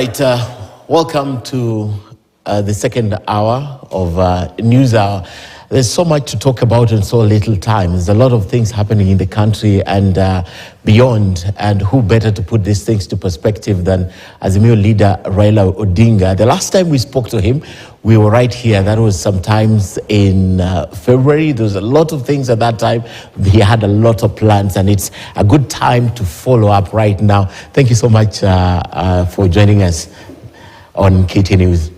right, welcome to the second hour of News Hour. There's so much to talk about in so little time. There's a lot of things happening in the country and beyond, and who better to put these things to perspective than Azimio leader Raila Odinga. The last time we spoke to him, we were right here. That was sometimes in February. There was a lot of things at that time. He had a lot of plans, and it's a good time to follow up right now. Thank you so much for joining us on KTN News.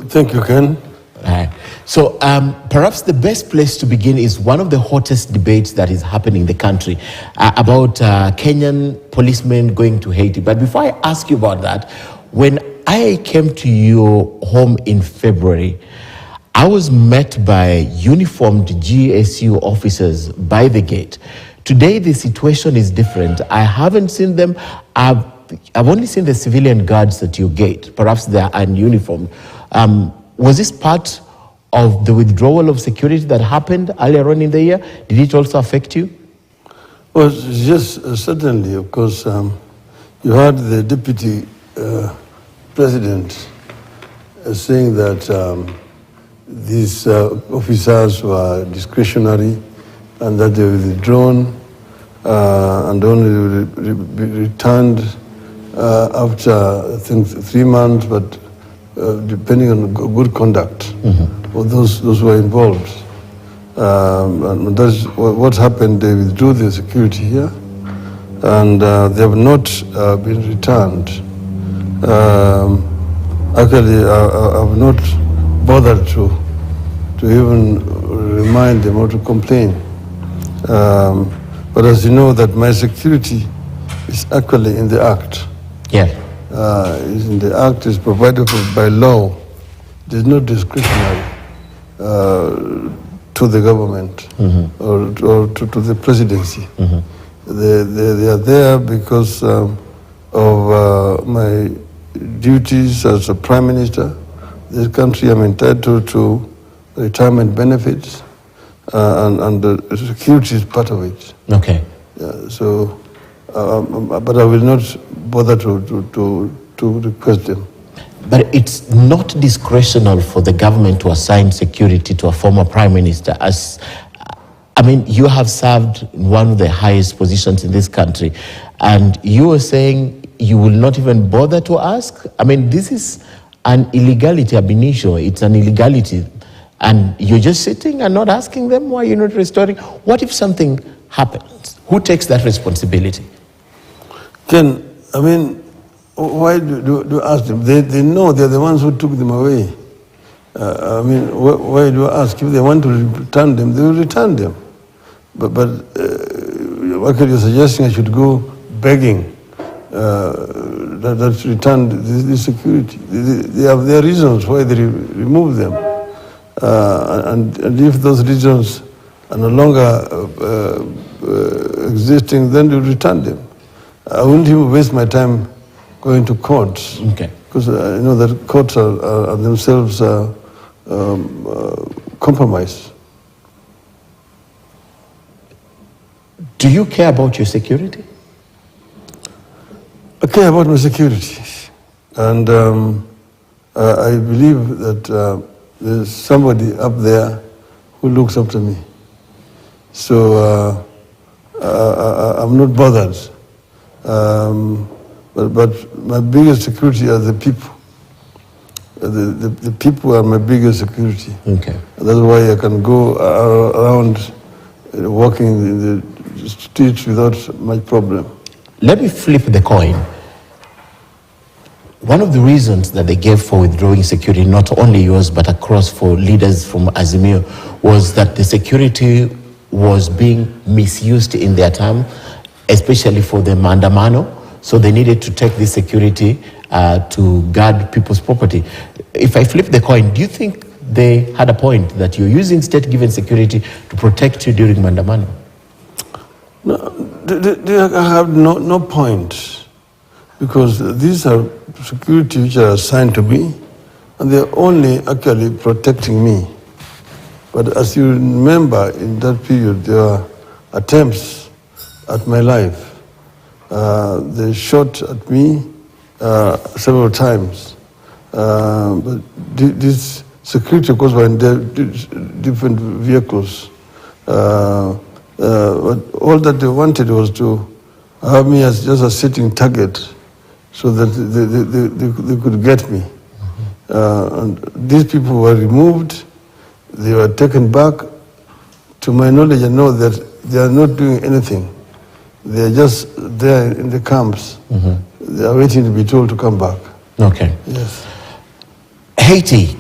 Thank you, Ken. So perhaps the best place to begin is one of the hottest debates that is happening in the country about Kenyan policemen going to Haiti. But before I ask you about that, when I came to your home in February, I was met by uniformed GSU officers by the gate. Today, the situation is different. I haven't seen them. I've only seen the civilian guards at your gate. Perhaps they are ununiformed. Was this part of the withdrawal of security that happened earlier on in the year? Did it also affect you? Well, yes, certainly. Of course, you heard the deputy president saying that these officers were discretionary and that they were withdrawn and only returned after, I think, 3 months, but depending on good conduct of those who were involved. And that's what happened. They withdrew their security here, and they have not been returned. Actually, I've not bothered to even remind them or to complain. But as you know, that my security is actually in the Act. Yeah. Is in the Act, is provided for by law. There's no discretionary to the government or to the presidency. They are there because of my duties as a prime minister. This country, I'm entitled to retirement benefits, and the security is part of it. Okay. So, but I will not bother to request them. But it's not discretional for the government to assign security to a former prime minister. I mean, you have served in one of the highest positions in this country, and you were saying you will not even bother to ask? I mean, this is an illegality ab initio. It's an illegality. And you're just sitting and not asking them why you're not restoring. What if something happens? Who takes that responsibility? Ken, I mean, why do you ask them? They know they're the ones who took them away. I mean, why do you ask? If they want to return them, they will return them. But what you're suggesting I should go begging that return this security. They have their reasons why they remove them. And if those reasons are no longer existing, then you return them. I wouldn't even waste my time going to courts. Okay. Because I know that courts are themselves compromised. Do you care about your security? I care about my security. And I believe that there's somebody up there who looks after me. So I'm not bothered. But my biggest security are the people. The people are my biggest security. Okay. That's why I can go around walking in the streets without much problem. Let me flip the coin. One of the reasons that they gave for withdrawing security, not only yours, but across for leaders from Azimio, was that the security was being misused in their time, especially for the Mandamano. So they needed to take this security to guard people's property. If I flip the coin, do you think they had a point that you're using state-given security to protect you during Mandamano? No, they have no point, because these are security which are assigned to me, and they're only actually protecting me. But as you remember, in that period, there were attempts at my life. They shot at me several times. But this security, of course, were in different vehicles. But all that they wanted was to have me as just a sitting target so that they could get me. And these people were removed, they were taken back. To my knowledge, I know that they are not doing anything. They are just there in the camps. They are waiting to be told to come back. Okay. Yes. Haiti,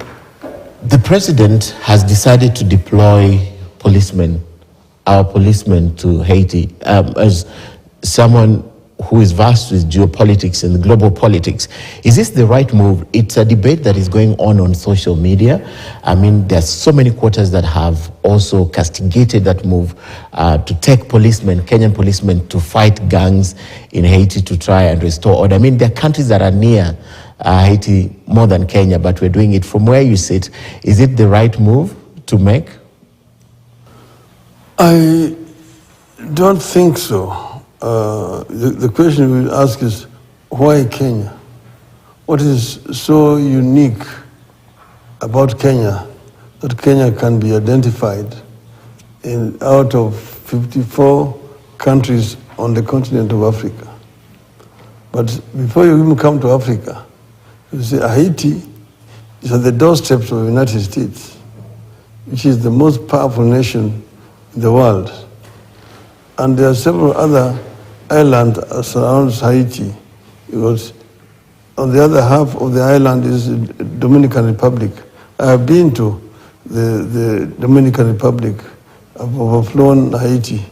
the president has decided to deploy our policemen to Haiti. As someone who is vast with geopolitics and global politics, is this the right move? It's a debate that is going on social media. I mean, there's so many quarters that have also castigated that move to take Kenyan policemen to fight gangs in Haiti to try and restore order. I mean, there are countries that are near Haiti more than Kenya, but we're doing it from where you sit. Is it the right move to make? I don't think so. The question we will ask is, why Kenya? What is so unique about Kenya that Kenya can be identified out of 54 countries on the continent of Africa? But before you even come to Africa, you see Haiti is at the doorsteps of the United States, which is the most powerful nation in the world. And there are several other islands surrounds Haiti, because on the other half of the island is the Dominican Republic. I have been to the Dominican Republic. I've overflown Haiti.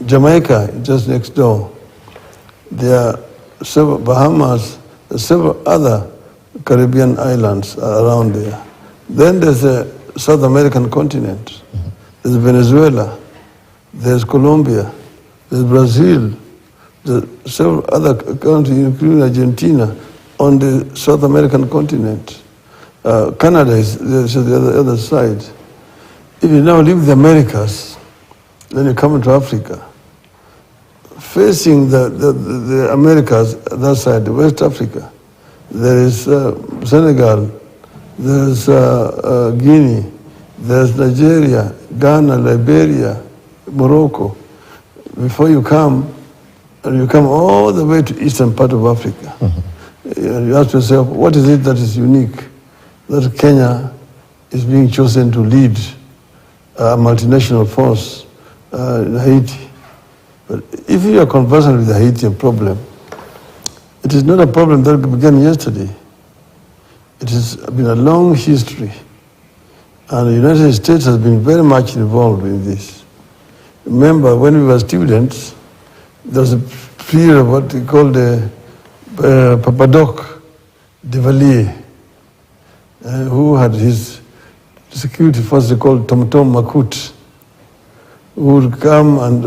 Jamaica, just next door. There are several Bahamas, several other Caribbean islands around there. Then there's the South American continent. There's Venezuela. There's Colombia. There's Brazil. There's several other countries, including Argentina, on the South American continent. Canada is the other side. If you now leave the Americas, then you come into Africa. Facing the Americas, that side, West Africa, there is Senegal, there's Guinea, there's Nigeria, Ghana, Liberia, Morocco. Before you come, and you come all the way to eastern part of Africa. And you ask yourself, what is it that is unique that Kenya is being chosen to lead a multinational force in Haiti? But if you are conversant with the Haitian problem, it is not a problem that began yesterday. It has been a long history, and the United States has been very much involved in this. Remember, when we were students, there was a period of what we call the Papadoc de Valier, who had his security force called Tom Makut, who would come and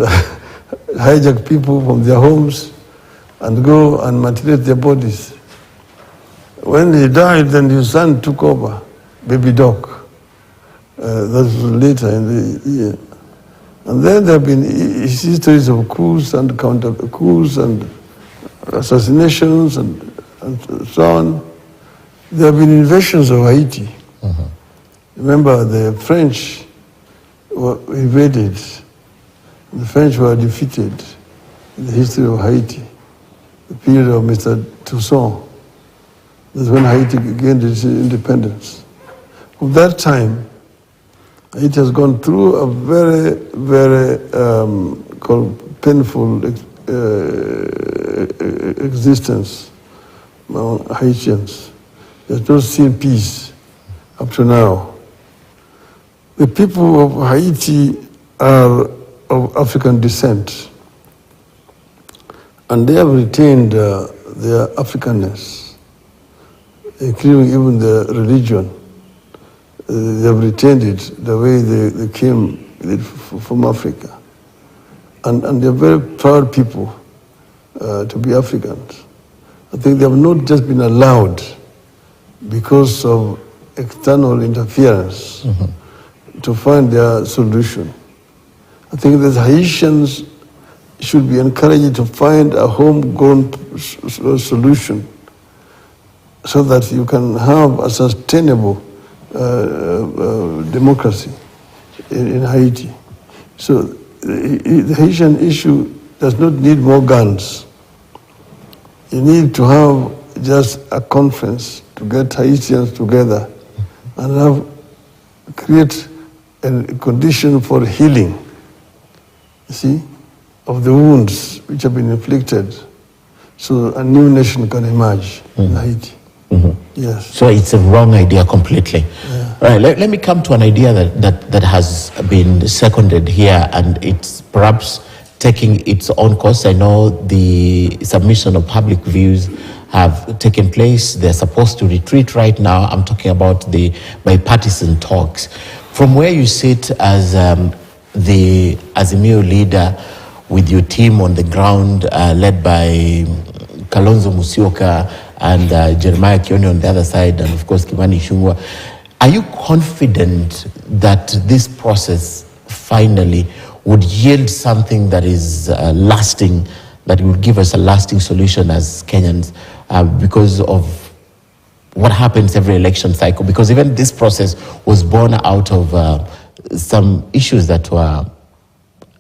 hijack people from their homes and go and mutilate their bodies. When he died, then his son took over, Baby Doc. That was later in the year. And then there have been histories of coups and counter-coups and assassinations and so on. There have been invasions of Haiti. Remember, the French were invaded. The French were defeated in the history of Haiti, the period of Mr. Toussaint. That's when Haiti gained its independence. From that time, it has gone through a very, very painful existence among Haitians. There's not seen peace up to now. The people of Haiti are of African descent, and they have retained their Africanness, including even the religion. They have retained it the way they came from Africa. And they're very proud people to be Africans. I think they have not just been allowed because of external interference to find their solution. I think that Haitians should be encouraged to find a homegrown solution so that you can have a sustainable democracy in Haiti. So the Haitian issue does not need more guns. You need to have just a conference to get Haitians together and create a condition for healing, you see, of the wounds which have been inflicted, so a new nation can emerge in Haiti. Yes. So it's a wrong idea completely. Yeah. All right, let me come to an idea that has been seconded here, and it's perhaps taking its own course. I know the submission of public views have taken place. They're supposed to retreat right now. I'm talking about the bipartisan talks. From where you sit as the Azimio leader with your team on the ground, led by Kalonzo Musyoka and Jeremiah Kioni on the other side, and of course Kimani Ichung'wah, are you confident that this process finally would yield something that is lasting, that will give us a lasting solution as Kenyans, because of what happens every election cycle? Because even this process was born out of some issues that were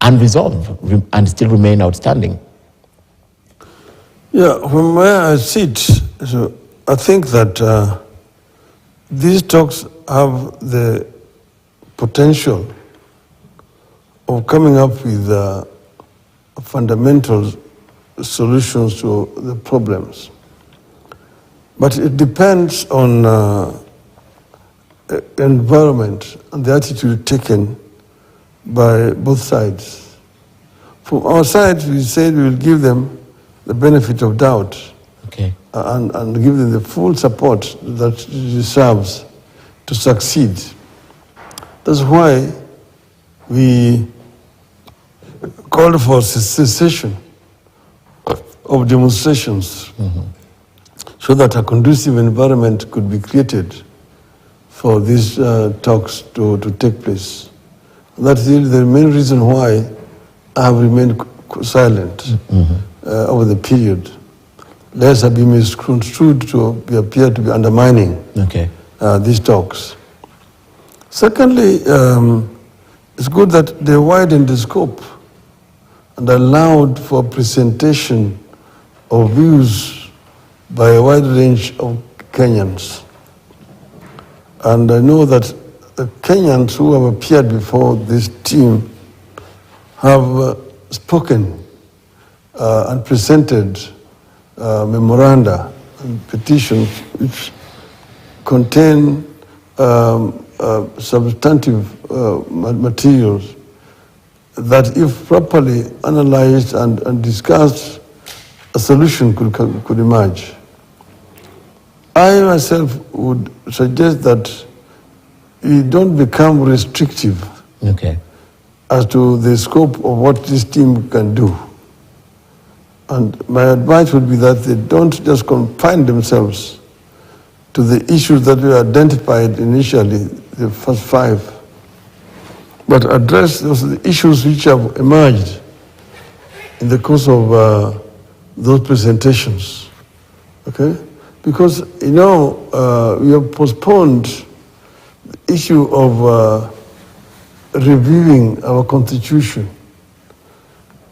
unresolved and still remain outstanding. Yeah, from where I sit, so I think that these talks have the potential of coming up with fundamental solutions to the problems. But it depends on environment and the attitude taken by both sides. From our side, we said we will give them the benefit of doubt, okay, and give them the full support that it deserves to succeed. That's why we called for cessation of demonstrations, so that a conducive environment could be created for these talks to take place. That's the main reason why I have remained silent over the period, lest I be misconstrued to appear to be undermining these talks. Secondly, it's good that they widened the scope and allowed for presentation of views by a wide range of Kenyans. And I know that the Kenyans who have appeared before this team have spoken and presented memoranda and petitions which contain substantive materials that, if properly analyzed and discussed, a solution could emerge. I myself would suggest that we don't become restrictive as to the scope of what this team can do. And my advice would be that they don't just confine themselves to the issues that we identified initially, the first 5, but address those issues which have emerged in the course of those presentations, okay? Because, you know, we have postponed the issue of reviewing our constitution.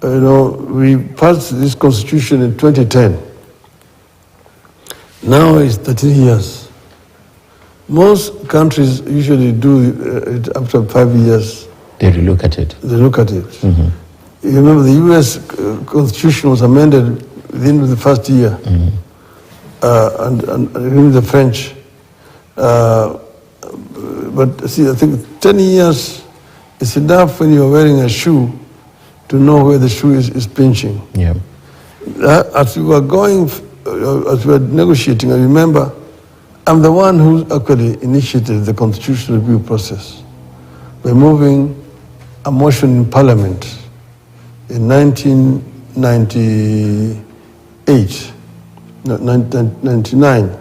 You know, we passed this constitution in 2010. Now it's 13 years. Most countries usually do it after 5 years. They relook at it. They look at it. You remember the US constitution was amended within the first year. And even the French. But see, I think 10 years is enough when you're wearing a shoe to know where the shoe is pinching. Yeah. As we were going, as we were negotiating, I remember I'm the one who actually initiated the constitutional review process by moving a motion in Parliament in 1999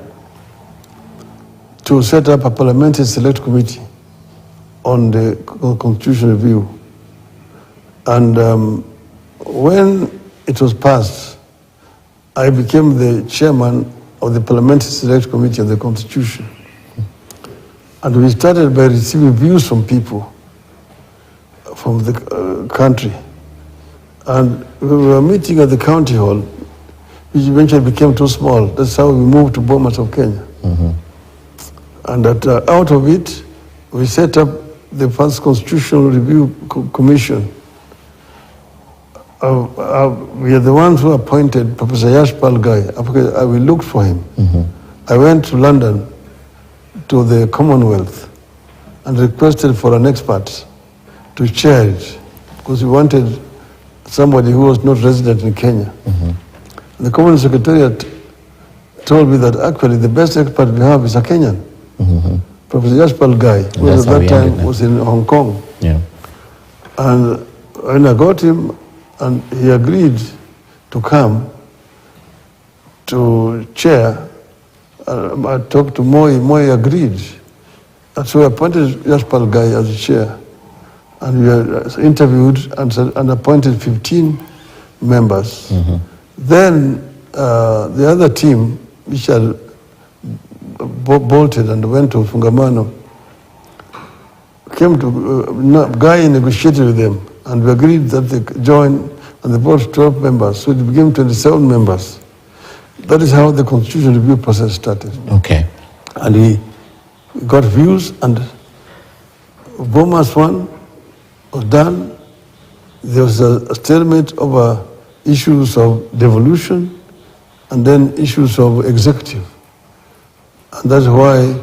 to set up a parliamentary select committee on the constitutional review. And when it was passed, I became the chairman of the Parliamentary Select Committee on the Constitution. And we started by receiving views from people from the country. And we were meeting at the county hall, which eventually became too small. That's how we moved to Bomas of Kenya. And out of it, we set up the first Constitutional Review Commission. We are the ones who appointed Professor Yashpal Gai. We looked for him. I went to London to the Commonwealth and requested for an expert to chair it because we wanted somebody who was not resident in Kenya. The Commonwealth Secretariat told me that actually the best expert we have is a Kenyan, Professor Yashpal Gai, who at that time was in Hong Kong. Yeah. And when I got him, and he agreed to come to chair, I talked to Moi. Moi agreed. And so we appointed Yashpal Gai as the chair. And we interviewed and appointed 15 members. Then the other team, which had bolted and went to Fungamano, came to, Guy negotiated with them, and we agreed that they join, and they brought 12 members, so it became 27 members. That is how the Constitution review process started. Okay. And we got views, and Bomas 1 was done. There was a stalemate over issues of devolution and then issues of executive. And that's why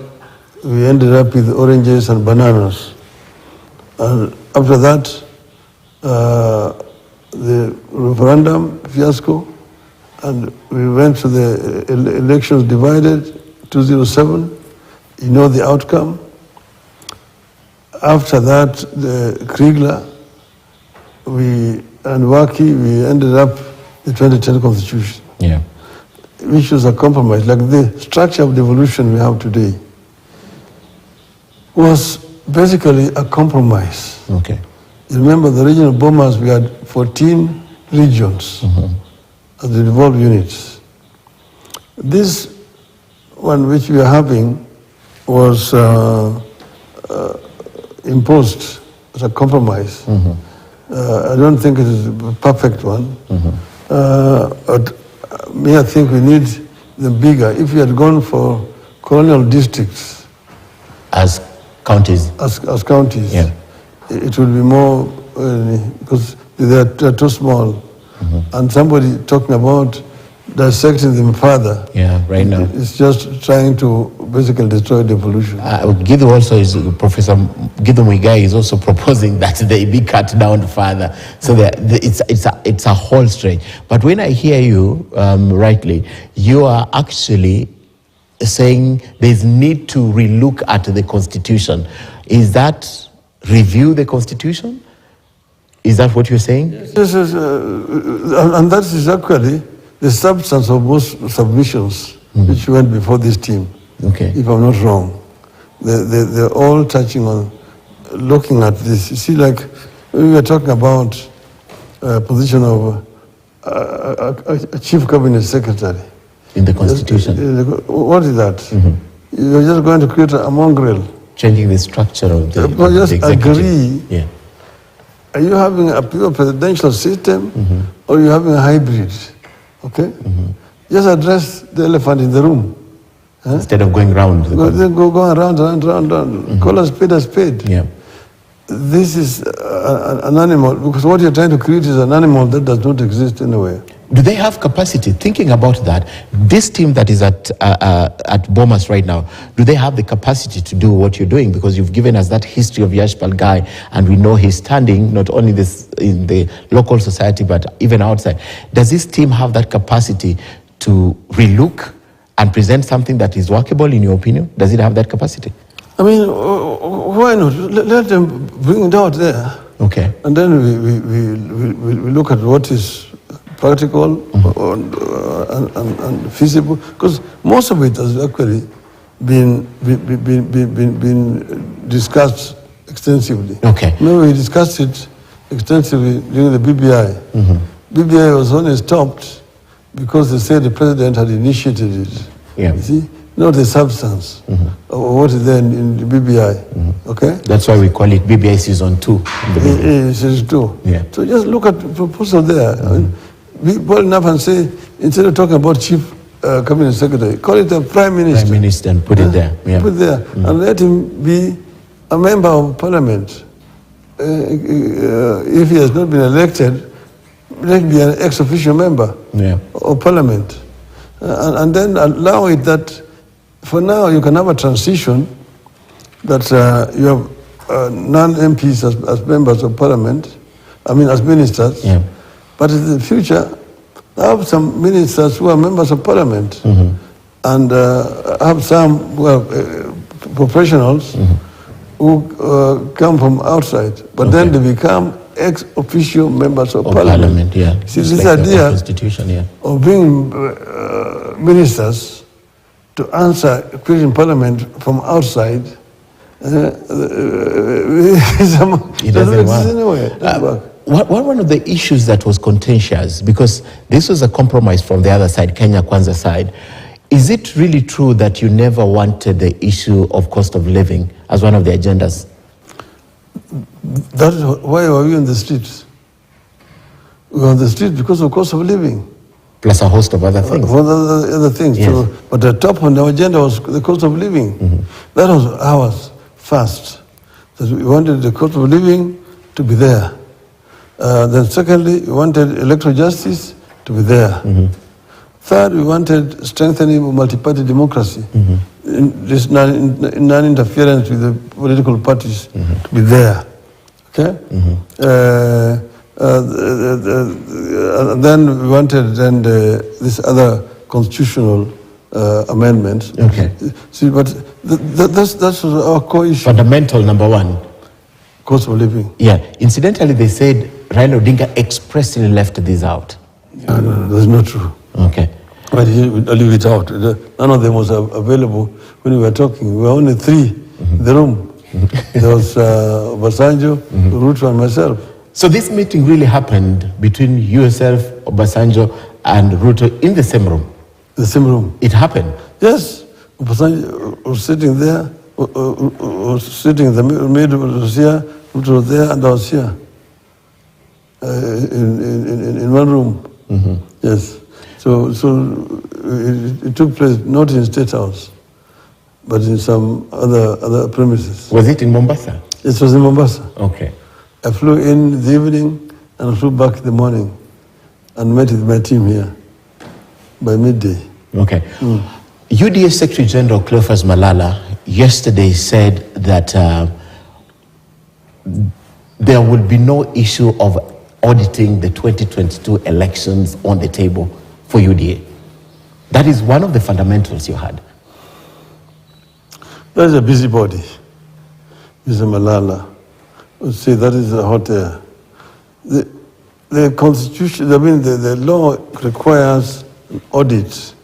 we ended up with oranges and bananas. And after that, the referendum fiasco, and we went to the elections divided, 2007. You know the outcome. After that, the Kriegler, and Waki, we ended up the 2010 Constitution. Yeah. Which was a compromise, like the structure of devolution we have today was basically a compromise. Okay. You remember the region of Bomas, we had 14 regions as the devolved units. This one which we are having was imposed as a compromise. I don't think it is a perfect one. I think we need them bigger. If we had gone for colonial districts As counties. as counties, Yeah. it would be more, because they're too small. And somebody talking about dissecting them further. Yeah, right now. It's just trying to basically destroy devolution. Gidu also is, Professor Gidu Muigai is also proposing that they be cut down further. So it's a whole stretch. But when I hear you rightly, you are actually saying there's need to relook at the Constitution. Is that review the Constitution? Is that what you're saying? Yes, and that is actually the substance of most submissions which went before this team, Okay. if I'm not wrong. They're all touching on looking at this. You see, like, we were talking about position of a chief cabinet secretary. In the Constitution. What is that? You're just going to create a mongrel. Changing the structure of the, But just the executive. agree. Yeah. Are you having a pure presidential system or are you having a hybrid? Okay? Just address the elephant in the room. Huh? Instead of going round. Go around. Call a spade. Yeah. This is an animal, because what you're trying to create is an animal that does not exist anywhere. Do they have capacity? Thinking about that, this team that is at Bomas right now, do they have the capacity to do what you're doing? Because you've given us that history of Yashpal Gai, and we know his standing not only in the local society but even outside. Does this team have that capacity to relook and present something that is workable, in your opinion? Does it have that capacity? I mean, why not? Let them bring it out there. Okay. And then we look at what is practical and feasible, because most of it has actually been discussed extensively. Okay. No, we discussed it extensively during the BBI. BBI was only stopped because they said the president had initiated it. Yeah. You see, not the substance. What is there in the BBI? Okay? That's why we call it BBI Season 2. Season 2. Yeah. So just look at the proposal there. Be bold enough and say, instead of talking about chief cabinet secretary, call it a prime minister. Prime Minister and put it there. Yeah. Put it there. And let him be a member of parliament. If he has not been elected, let him be an ex-official member of parliament. And then allow it that for now you can have a transition that you have non-MPs as members of parliament, as ministers, but in the future have some ministers who are members of parliament and have some who are professionals who come from outside, but then they become ex-official members of parliament. See, this idea of bringing ministers to answer questions in parliament from outside, it doesn't work. One of the issues that was contentious, because this was a compromise from the other side, Kenya Kwanza side, is it really true that you never wanted the issue of cost of living as one of the agendas? That is why were we on the streets? We were on the streets because of cost of living. Plus a host of other things. Other things. Yes. So, but the top on the agenda was the cost of living. That was ours first. That we wanted the cost of living to be there. Then secondly, we wanted electoral justice to be there. Third, we wanted strengthening of multi-party democracy. This non-interference with the political parties to be there. Okay? Then we wanted this other constitutional amendments. Okay. See, but that's our core issue. Fundamental number one. Cost of living. Yeah. Incidentally, they said Raila Odinga expressly left this out. No, that's not true. Okay. But I'll leave it out. None of them was available when we were talking. We were only three in the room. There was Obasanjo, Ruto, and myself. So this meeting really happened between yourself, Obasanjo, and Ruto in the same room? The same room. It happened? Yes. Obasanjo was sitting there, was sitting in the middle, was here, Ruto was there, and I was here. In one room. Yes. So it took place not in State House, but in some other premises. Was it in Mombasa? It was in Mombasa. Okay. I flew in the evening and I flew back in the morning and met with my team here by midday. Okay. UDA Secretary General Cleophas Malala yesterday said that there will be no issue of auditing the 2022 elections on the table for UDA. That is one of the fundamentals you had. That is a busybody, Mr. Malala. Would say that is a hot air. The constitution, the law requires an audit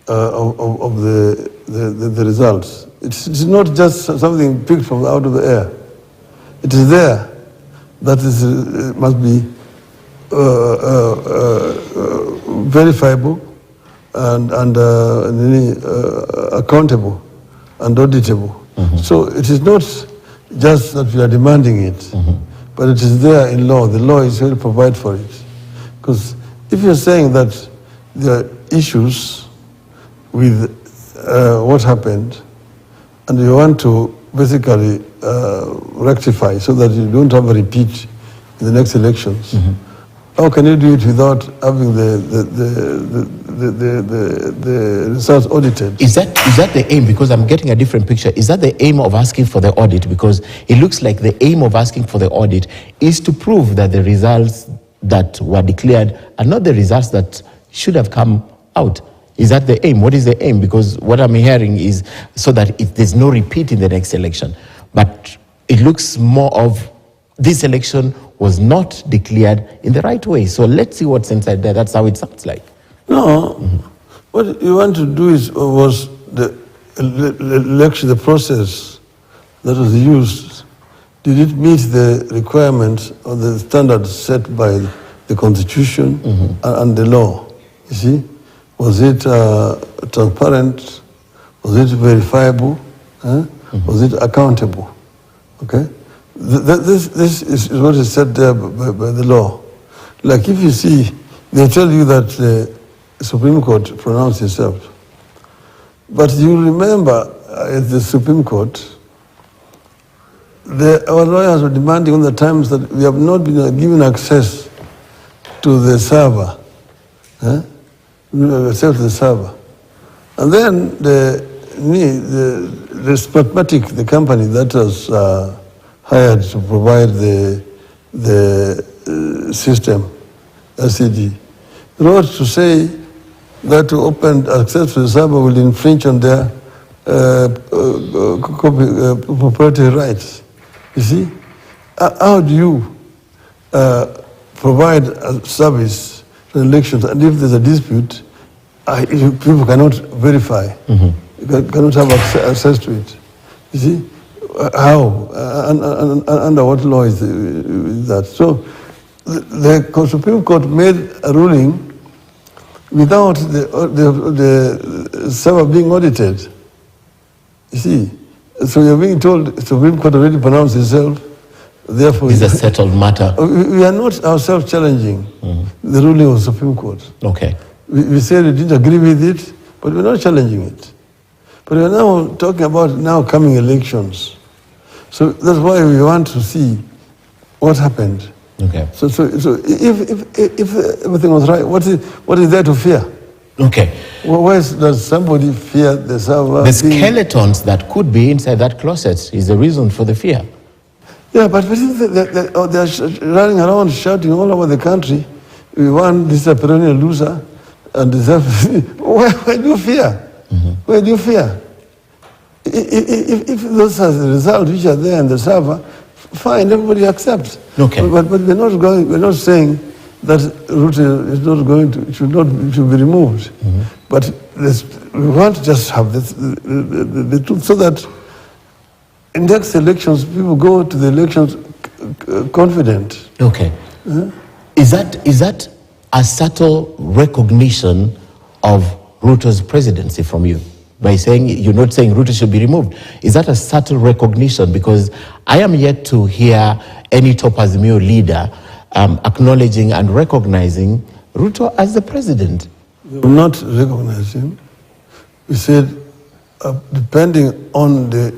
of the results. It's not just something picked from out of the air. It is there. That is must be verifiable and accountable and auditable. So it is not just that we are demanding it, but it is there in law. The law is going to provide for it. Because if you're saying that there are issues with what happened, and you want to basically rectify so that you don't have a repeat in the next elections, how can you do it without having the results audited? Is that the aim? Because I'm getting a different picture. Is that the aim of asking for the audit? Because it looks like the aim of asking for the audit is to prove that the results that were declared are not the results that should have come out. Is that the aim? What is the aim? Because what I'm hearing is so that there's no repeat in the next election. But it looks more of this election was not declared in the right way. So let's see what's inside there. That's how it sounds like. No. What you want to do was the election, the process that was used. Did it meet the requirements or the standards set by the Constitution and the law? You see? Was it transparent? Was it verifiable? Was it accountable? Okay? This is what is said there by the law. Like if you see, they tell you that the Supreme Court pronounced itself. But you remember at the Supreme Court, our lawyers were demanding all the times that we have not been given access to the server. Access to the server. And then the Smartmatic, the company that was hired to provide the system, SCD, wrote to say that to open access to the server will infringe on their proprietary rights. You see, how do you provide a service to elections, and if there's a dispute, people cannot verify, cannot have access to it. You see, how, under what law is that? So the Supreme Court made a ruling without the server being audited. You see, so you're being told the Supreme Court already pronounced itself, therefore... It's a settled matter. We are not ourselves challenging the ruling of the Supreme Court. Okay. We said we didn't agree with it, but we're not challenging it. But we're now talking about now coming elections. So that's why we want to see what happened. Okay. So if everything was right, what is there to fear? Okay. Why does somebody fear the server? The skeletons that could be inside that closet is the reason for the fear. Yeah, but they're running around shouting all over the country, we want this a perennial loser, and why do you fear? Why do you fear? If those are the results which are there in the server, fine, everybody accepts. Okay. But we're not saying that Ruto is not going to, should be removed. But we want to just have the truth so that in next elections, people go to the elections confident. Okay. Is that a subtle recognition of Ruto's presidency from you? By saying, you're not saying Ruto should be removed. Is that a subtle recognition? Because I am yet to hear any top Azimio leader acknowledging and recognizing Ruto as the president. We will not recognize him. We said, depending on the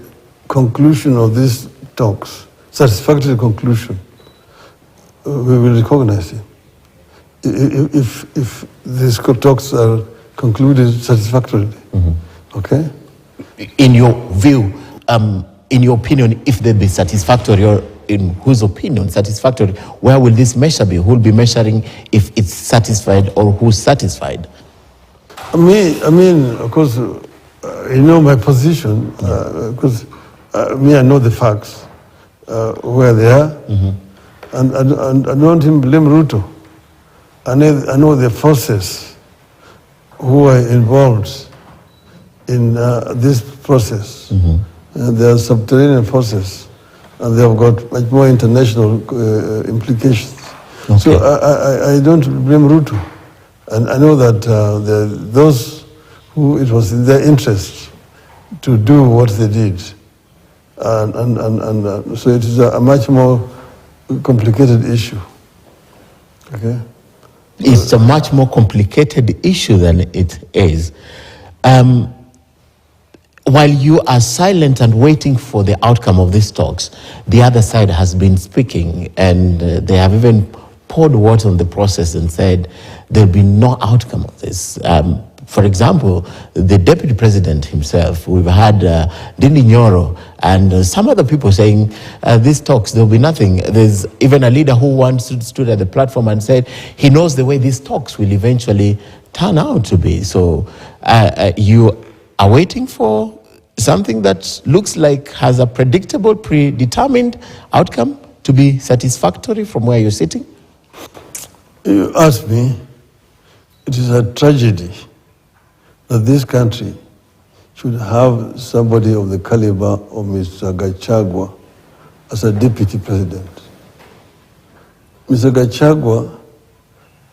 conclusion of these talks, satisfactory conclusion, we will recognize him. If these talks are concluded satisfactorily. Okay? In your view, in your opinion, if they be satisfactory, or in whose opinion satisfactory, where will this measure be? Who will be measuring if it's satisfied or who's satisfied? I mean, of course, you know my position, because I know the facts, where they are, and I don't even blame Ruto. I know the forces who are involved in this process. They are subterranean forces, and they have got much more international implications. Okay. So I don't blame Ruto. And I know that those who it was in their interest to do what they did. And so it is a much more complicated issue. Okay? It's a much more complicated issue than it is. While you are silent and waiting for the outcome of these talks, the other side has been speaking, and they have even poured water on the process and said there'll be no outcome of this. For example, the deputy president himself, we've had Dindi Nyoro and some other people saying these talks, there'll be nothing. There's even a leader who once stood at the platform and said he knows the way these talks will eventually turn out to be. So you are waiting for something that looks like has a predictable, predetermined outcome to be satisfactory from where you're sitting? You ask me, it is a tragedy that this country should have somebody of the caliber of Mr. Gachagua as a deputy president. Mr. Gachagua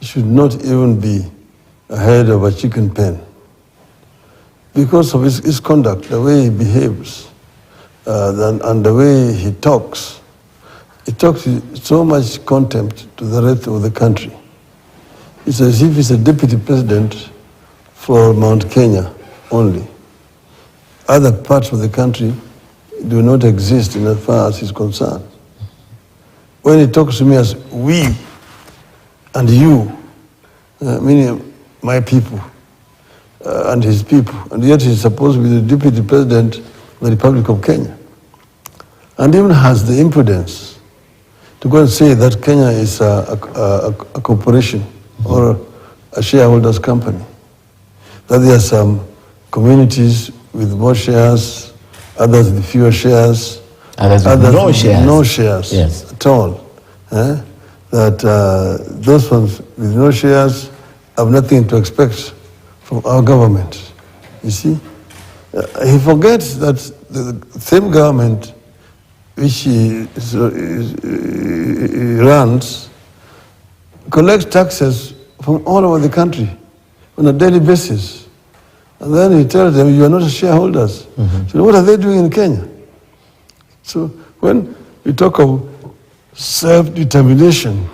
should not even be ahead of a chicken pen because of his conduct, the way he behaves, and the way he talks. He talks with so much contempt to the rest of the country. It's as if he's a deputy president for Mount Kenya only. Other parts of the country do not exist in as far as he's concerned. When he talks to me as we and you, meaning my people and his people, and yet he's supposed to be the deputy president of the Republic of Kenya, and even has the impudence to go and say that Kenya is a corporation or a shareholders company, that there are some communities with more shares, others with fewer shares, others with no shares yes. at all. That those ones with no shares have nothing to expect from our government. You see? He forgets that the same government which he runs collects taxes from all over the country on a daily basis. And then he tells them, you are not shareholders. So what are they doing in Kenya? So when we talk of self-determination,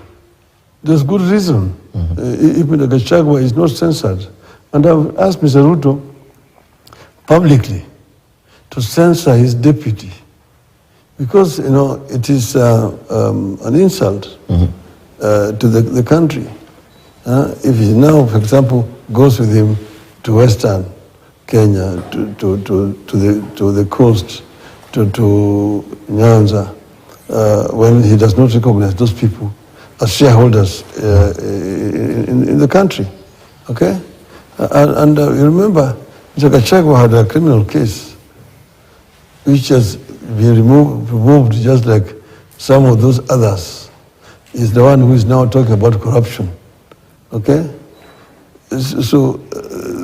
there's good reason. Even the Gachagua is not censored. And I've asked Mr. Ruto publicly to censor his deputy because, you know, it is an insult to the country. If he now, for example, goes with him to Western Kenya, to the coast, to Nyanza, when he does not recognize those people as shareholders in the country, okay? And you remember, Mr. Gachagua had a criminal case which has been removed just like some of those others. He's the one who is now talking about corruption, okay? So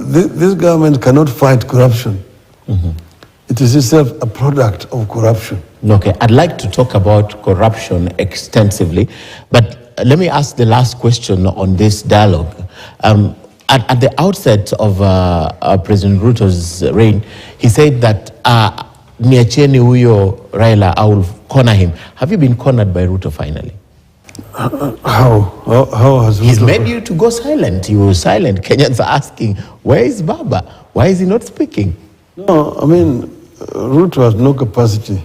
this government cannot fight corruption. It is itself a product of corruption. Okay, I'd like to talk about corruption extensively, but let me ask the last question on this dialogue. At the outset of President Ruto's reign, he said that niacheni huyo Raila, I will corner him. Have you been cornered by Ruto finally? How has Ruto? He's made you to go silent. You were silent. Kenyans are asking, where is Baba? Why is he not speaking? No, I mean, Ruto has no capacity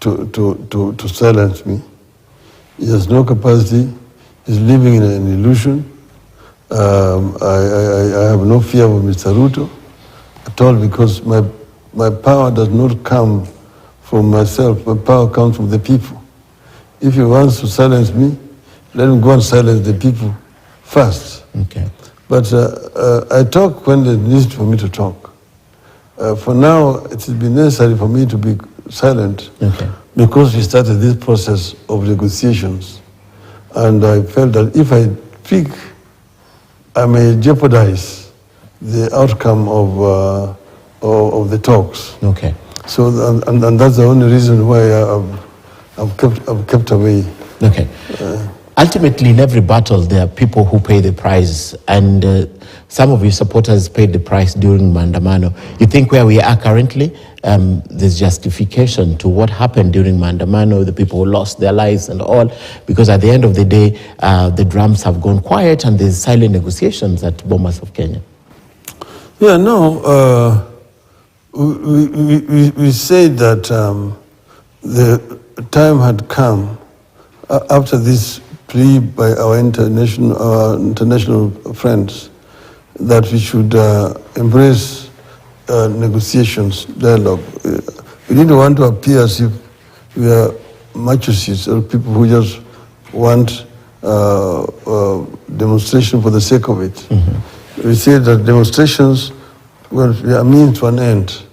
to silence me. He has no capacity. He's living in an illusion. I have no fear of Mr. Ruto at all because my power does not come from myself. My power comes from the people. If he wants to silence me, let him go and silence the people first. Okay. But I talk when it needs for me to talk. For now, it has been necessary for me to be silent because we started this process of negotiations. And I felt that if I speak, I may jeopardize the outcome of the talks. Okay. So, and that's the only reason why I've kept away. Okay. Ultimately, in every battle, there are people who pay the price, and some of your supporters paid the price during Maandamano. You think where we are currently, there's justification to what happened during Maandamano, the people who lost their lives and all, because at the end of the day, the drums have gone quiet and there's silent negotiations at Bomas of Kenya. Yeah, no, we said that the time had come after this plea by our international friends that we should embrace negotiations, dialogue. We didn't want to appear as if we are machoists or people who just want demonstration for the sake of it. We say that demonstrations will be a means to an end.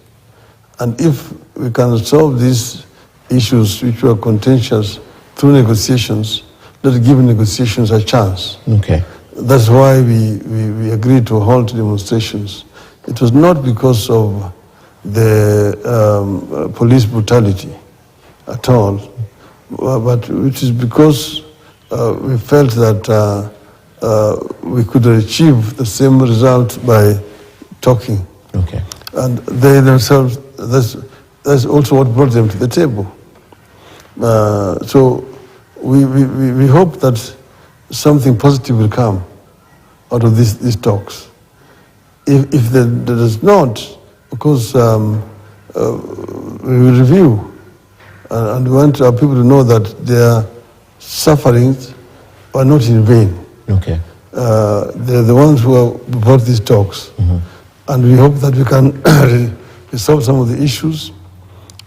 And if we can solve these issues which were contentious through negotiations, let's give negotiations a chance. Okay. That's why we agreed to halt demonstrations. It was not because of the police brutality at all, but it is because we felt that we could achieve the same result by talking. Okay. And they themselves, that's also what brought them to the table. So we hope that something positive will come out of these talks. If there does not, of course, we will review, and we want our people to know that their sufferings are not in vain. Okay. They're the ones who have brought these talks. And we hope that we can resolve some of the issues.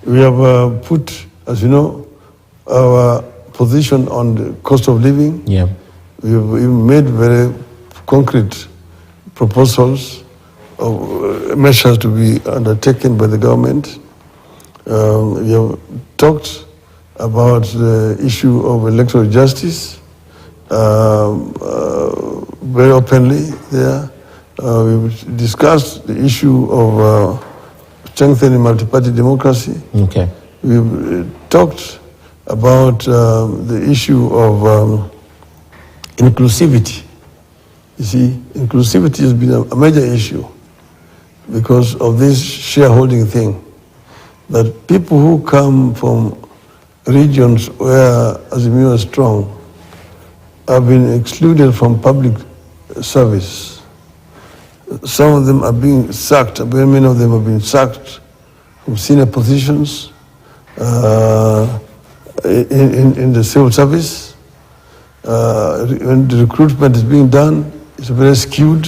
We have put, as you know, our position on the cost of living. Yeah. We've made very concrete proposals of measures to be undertaken by the government. We have talked about the issue of electoral justice very openly there. We've discussed the issue of strengthening multi-party democracy. Okay. We've talked about the issue of inclusivity. You see, inclusivity has been a major issue because of this shareholding thing, that people who come from regions where Azimio is strong have been excluded from public service. Some of them are being sacked, very many of them have been sacked from senior positions in the civil service. When the recruitment is being done, it's very skewed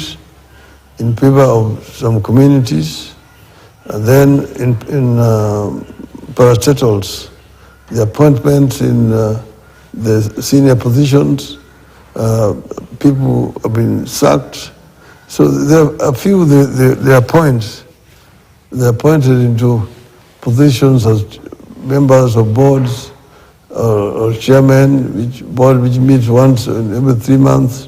in favor of some communities. And then in parastatals, the appointments in the senior positions, people have been sacked. So there are a few they appointed into positions as members of boards or chairman, which meets once every 3 months,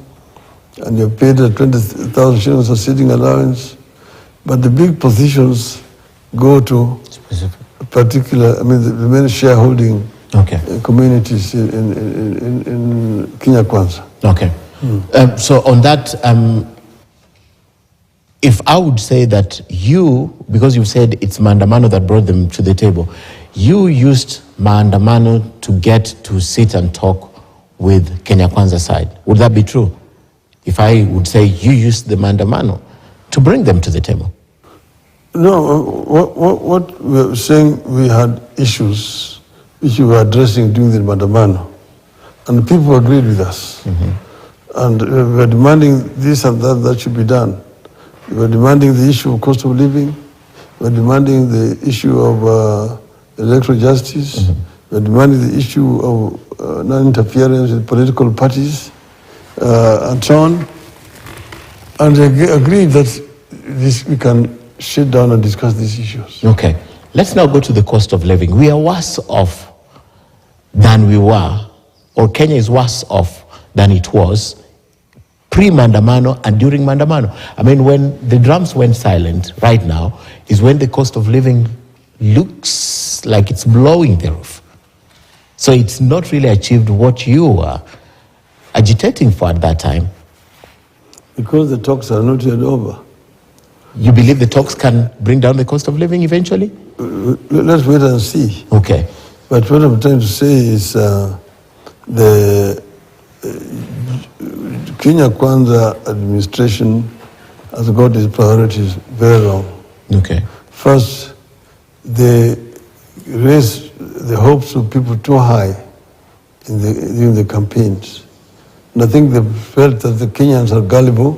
and you're paid 20,000 shillings a sitting allowance. But the big positions go to particular, the many shareholding communities in Kenya Kwanza. Okay. So on that, if I would say that you, because you said it's Maandamano that brought them to the table, you used Maandamano to get to sit and talk with Kenya Kwanza side. Would that be true? If I would say you used the Maandamano to bring them to the table? No, what we're saying, we had issues which we were addressing during the Maandamano, and the people agreed with us. And we were demanding this and that should be done. We were demanding the issue of cost of living. We were demanding the issue of electoral justice. We were demanding the issue of non-interference with political parties, and so on. And they agreed that we can sit down and discuss these issues. Okay. Let's now go to the cost of living. We are worse off than we were, or Kenya is worse off than it was pre-Maandamano and during Maandamano. When the drums went silent right now is when the cost of living looks like it's blowing the roof. So it's not really achieved what you were agitating for at that time. Because the talks are not yet over. You believe the talks can bring down the cost of living eventually? Let's wait and see. Okay. But what I'm trying to say is the Kenya Kwanza administration has got its priorities very wrong. Okay. First, they raised the hopes of people too high during the campaigns. And I think they felt that the Kenyans are gullible.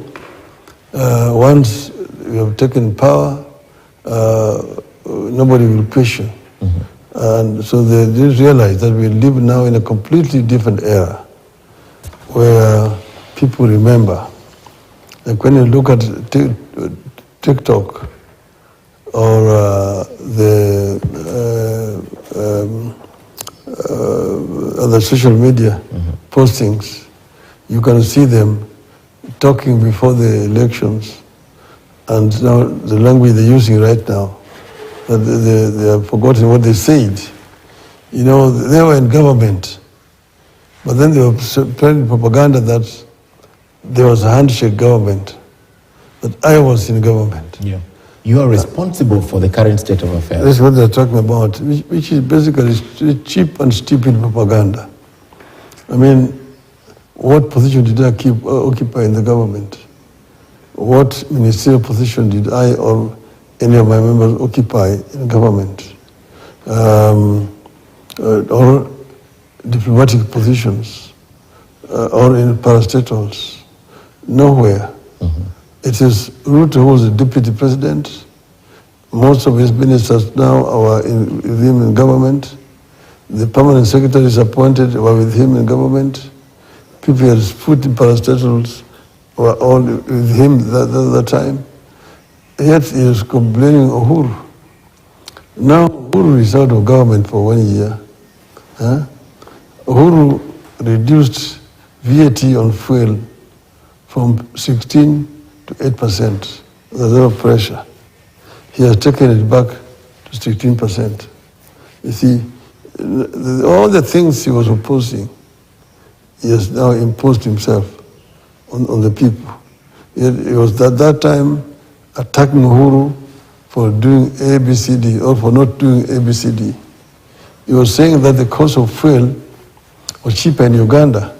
Once we have taken power, nobody will question. And so they didn't realize that we live now in a completely different era where people remember. Like when you look at TikTok or the other social media postings, you can see them talking before the elections, and now the language they're using right now, that they have forgotten what they said. They were in government, but then they were spreading propaganda that there was a handshake government, that I was in government. Yeah. You are responsible for the current state of affairs. That's what they're talking about, which is basically cheap and stupid propaganda. I mean, what position did I occupy in the government? What ministerial position did I or any of my members occupy in government? Or diplomatic positions, or in parastatals? Nowhere. It is Ruto who is the deputy president. Most of his ministers now are with him in government. The permanent secretaries appointed were with him in government. People he has put in parastatals were all with him that time. Yet he is complaining Uhuru. Now Uhuru is out of government for 1 year. Uhuru reduced VAT on fuel from 16 to 8%. There's a lot of pressure. He has taken it back to 16%. You see, all the things he was opposing, he has now imposed himself on the people. He was at that time attacking Uhuru for doing ABCD or for not doing ABCD. He was saying that the cost of fuel was cheaper in Uganda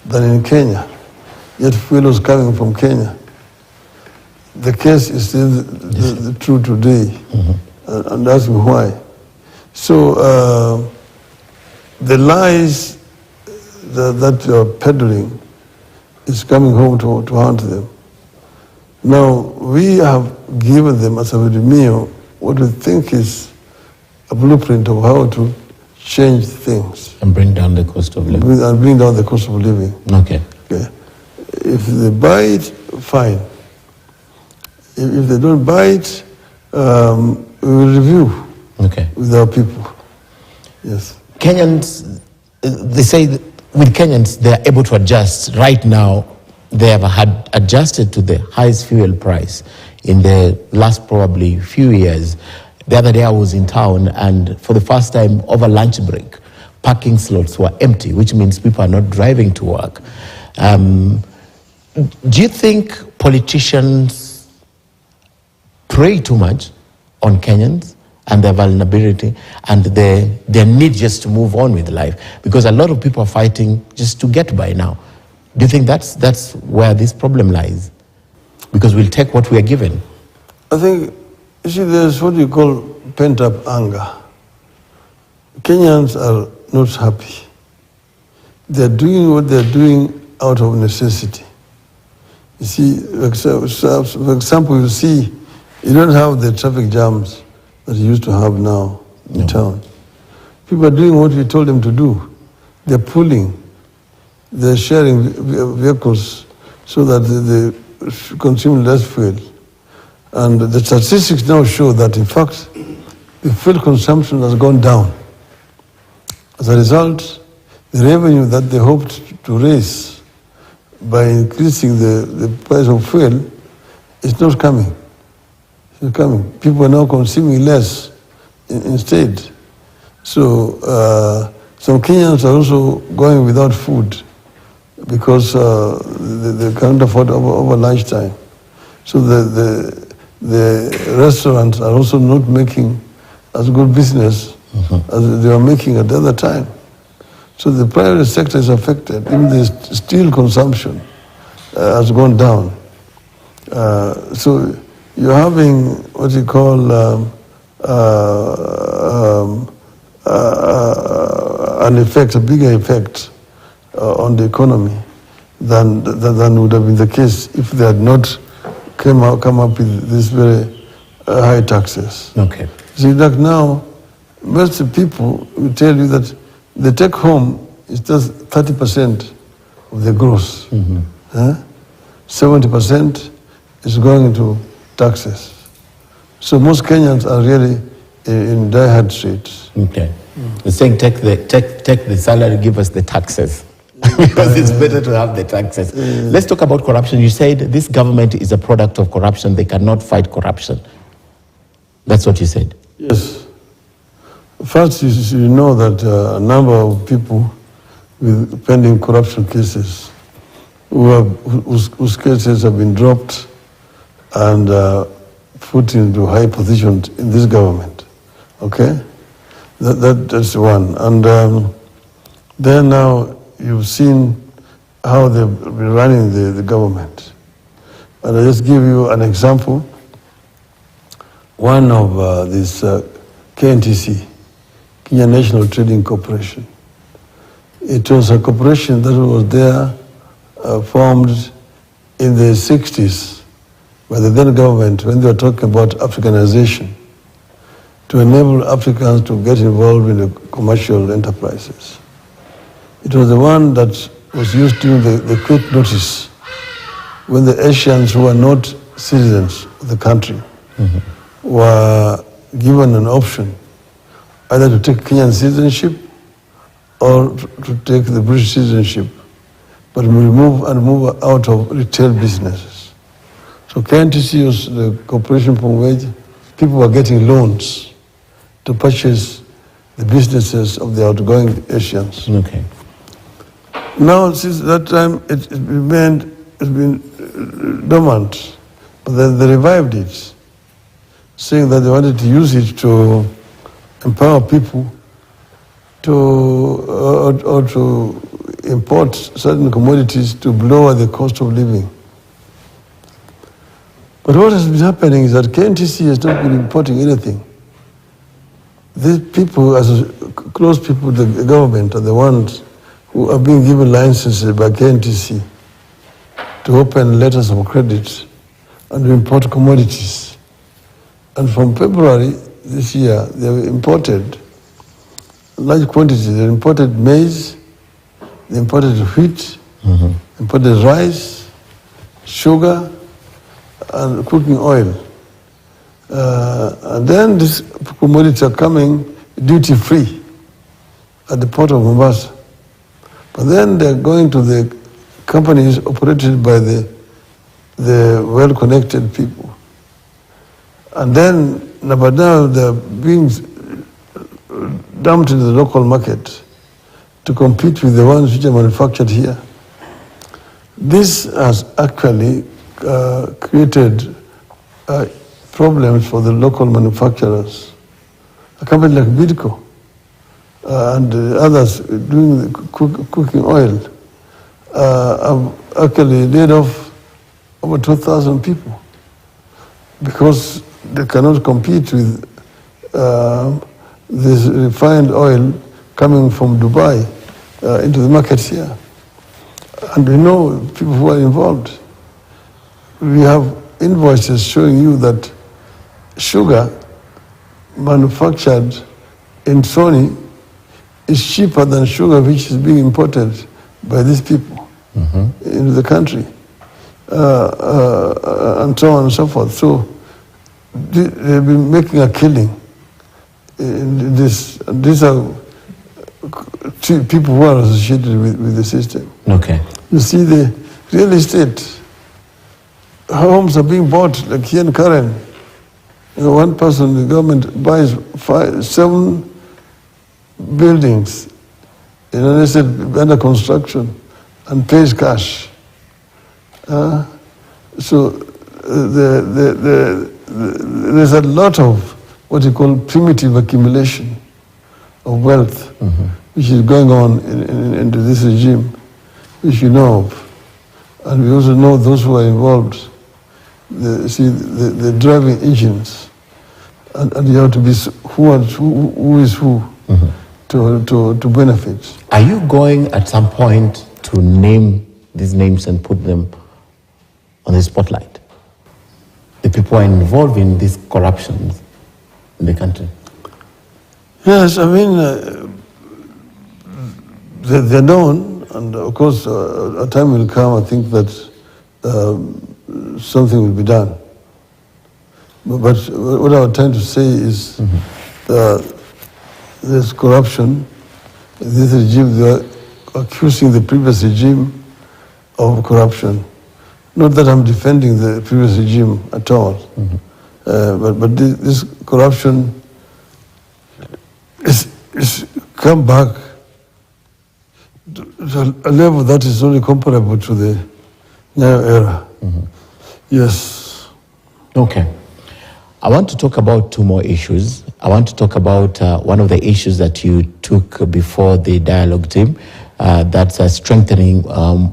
than in Kenya, yet fuel was coming from Kenya. The case is still true today, and that's why. So the lies that you are peddling is coming home to haunt them. Now, we have given them as a Redimio what we think is a blueprint of how to change things. And bring down the cost of living. And bring down the cost of living. Okay. If they buy it, fine. If they don't buy it, we will review with our people. Yes. Kenyans, they say that with Kenyans, they are able to adjust. Right now, they have had adjusted to the highest fuel price in the last probably few years. The other day I was in town, and for the first time over lunch break, parking slots were empty, which means people are not driving to work. Do you think politicians prey too much on Kenyans and their vulnerability and their need just to move on with life? Because a lot of people are fighting just to get by now. Do you think that's where this problem lies? Because we'll take what we are given. I think, you see, there's what you call pent-up anger. Kenyans are not happy. They're doing what they're doing out of necessity. You see, for example, you see, you don't have the traffic jams that you used to have now in town. People are doing what we told them to do. They're pulling. They're sharing vehicles so that they consume less fuel. And the statistics now show that, in fact, the fuel consumption has gone down. As a result, the revenue that they hoped to raise by increasing the price of fuel is not coming. It's not coming. People are now consuming less instead. So some Kenyans are also going without food because they can't afford over lunchtime. So the restaurants are also not making as good business as they were making at the other time. So the private sector is affected. Even the steel consumption has gone down. So you're having what you call an effect, a bigger effect on the economy than would have been the case if they had not come up with these very high taxes. Okay. See, like now, most people will tell you that the take home is just 30% of the gross. 70% is going into taxes. So most Kenyans are really in die-hard states. Okay. They're saying take the salary, give us the taxes. Because it's better to have the taxes. Let's talk about corruption. You said this government is a product of corruption. They cannot fight corruption. That's what you said. Yes. First, you know that a number of people with pending corruption cases whose cases have been dropped and put into high positions in this government. Okay? That's one. And then now you've seen how they've been running the government. And I'll just give you an example. One of this KNTC, Kenya National Trading Corporation. It was a corporation that was there, formed in the 60s by the then government when they were talking about Africanization, to enable Africans to get involved in the commercial enterprises. It was the one that was used during the quick notice when the Asians who were not citizens of the country were given an option either to take Kenyan citizenship or to take the British citizenship, but move out of retail businesses. So KNTC was the corporation from which people were getting loans to purchase the businesses of the outgoing Asians. Okay. Now, since that time, it's been dormant, but then they revived it, saying that they wanted to use it to empower people to or to import certain commodities to lower the cost of living. But what has been happening is that KNTC has not been importing anything. These people, as close people to the government, are the ones who are being given licenses by KNTC to open letters of credit and to import commodities. And from February this year, they have imported large quantities. They imported maize, they imported wheat, imported rice, sugar, and cooking oil. And then these commodities are coming duty-free at the port of Mombasa. But then they're going to the companies operated by the well-connected people. And then, but now they're being dumped into the local market to compete with the ones which are manufactured here. This has actually created problems for the local manufacturers. A company like Bidco and others doing the cooking oil have actually laid off over 2,000 people because they cannot compete with this refined oil coming from Dubai into the markets here. And we know people who are involved. We have invoices showing you that sugar manufactured in Sony is cheaper than sugar which is being imported by these people into the country, and so on and so forth. So they've been making a killing in this. These are people who are associated with the system. Okay. You see, the real estate homes are being bought, like here in Karen. One person, the government buys 7 buildings in an estate under construction and pays cash. So there's a lot of what you call primitive accumulation of wealth, which is going on into this regime, which you know of. And we also know those who are involved. The driving engines, and you have to be who is who to benefit. Are you going at some point to name these names and put them on the spotlight? The people who are involved in these corruptions in the country. Yes, I mean they're known, and of course a time will come. I think that something will be done. But what I was trying to say is there's corruption. This regime, they are accusing the previous regime of corruption. Not that I'm defending the previous regime at all, but this corruption is come back to a level that is only comparable to the New era. Yes. Okay. I want to talk about two more issues. I want to talk about one of the issues that you took before the dialogue team, that's strengthening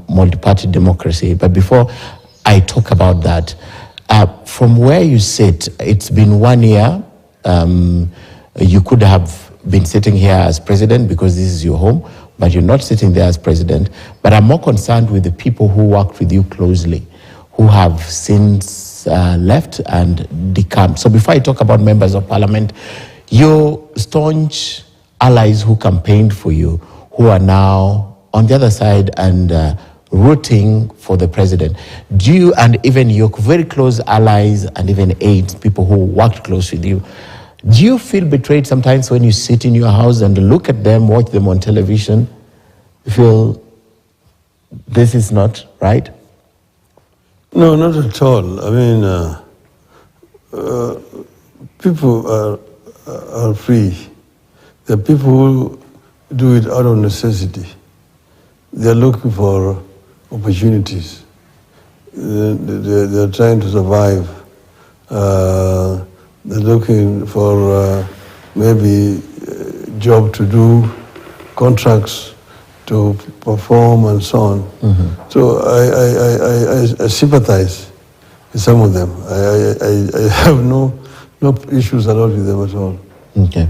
multi-party democracy. But before I talk about that, from where you sit, it's been 1 year. You could have been sitting here as president because this is your home, but you're not sitting there as president. But I'm more concerned with the people who worked with you closely, who have since left and decamped. So before I talk about members of parliament, your staunch allies who campaigned for you, who are now on the other side and rooting for the president, do you, and even your very close allies and even aides, people who worked close with you, do you feel betrayed sometimes when you sit in your house and look at them, watch them on television, you feel this is not right? No, not at all. I mean, people are free. There are people who do it out of necessity. They are looking for opportunities. They are trying to survive. They're looking for maybe a job to do, contracts to perform, and so on. So I sympathize with some of them. I have no issues at all with them at all. Okay.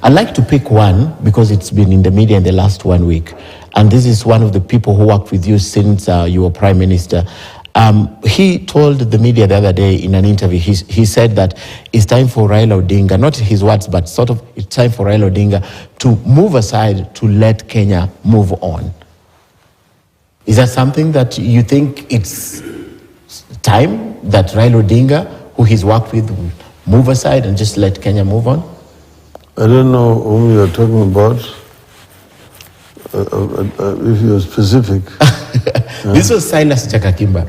I'd like to pick one because it's been in the media in the last 1 week. And this is one of the people who worked with you since you were prime minister. He told the media the other day in an interview, he said that it's time for Raila Odinga, not his words, but sort of it's time for Raila Odinga to move aside to let Kenya move on. Is that something that you think it's time that Raila Odinga, who he's worked with, will move aside and just let Kenya move on? I don't know whom you are talking about. If you're specific. This was Silas Chakakimba.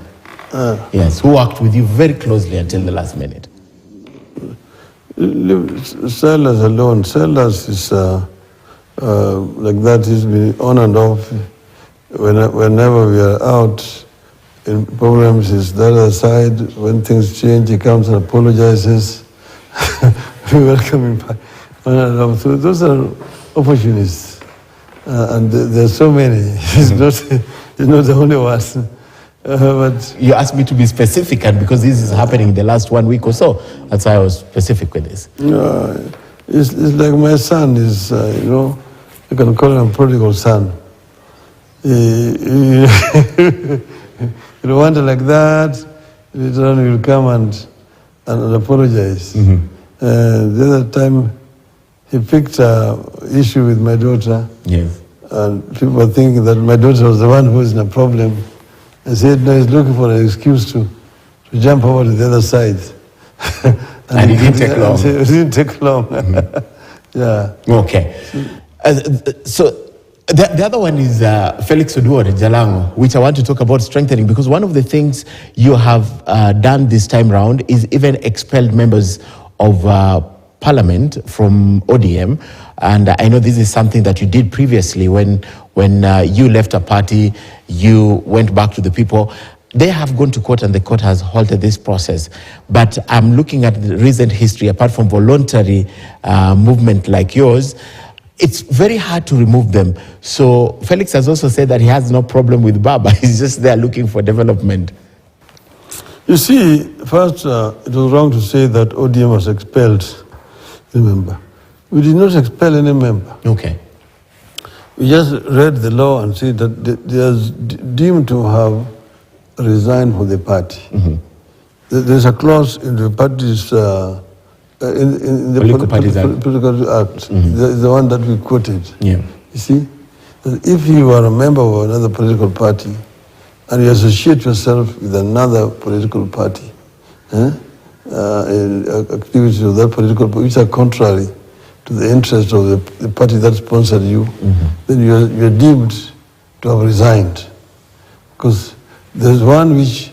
Yes, who worked with you very closely until the last minute. Leave Silas alone. Silas is like that. He's been on and off. Whenever we are out in programs, he's the other side. When things change, he comes and apologizes. We welcome him back. On and off. So those are opportunists. And there are so many. He's not the only one. But you asked me to be specific, and because this is happening in the last 1 week or so, that's why I was specific with this. It's like my son is, you can call him a prodigal son. He'll wander like that, later on he'll come and apologize. The other time, he picked an issue with my daughter. Yes. And people were thinking that my daughter was the one who was in a problem. I said, no, he's looking for an excuse to jump over to the other side. and it didn't take long. It didn't take long. Yeah. Okay. So the other one is Felix Oduor Jalango, which I want to talk about strengthening, because one of the things you have done this time round is even expelled members of Parliament from ODM. And I know this is something that you did previously when you left a party, you went back to the people. They have gone to court and the court has halted this process. But I'm looking at the recent history, apart from voluntary movement like yours, it's very hard to remove them. So Felix has also said that he has no problem with Baba. He's just there looking for development. You see, first, it was wrong to say that ODM was expelled. Remember, we did not expel any member. Okay. We just read the law and said that they are deemed to have resigned from the party. There's a clause in the party's in the Political Act, the one that we quoted. Yeah. You see, that if you are a member of another political party and you associate yourself with another political party, activities of that political party which are contrary to the interests of the party that sponsored you, then you're deemed to have resigned. Because there's one which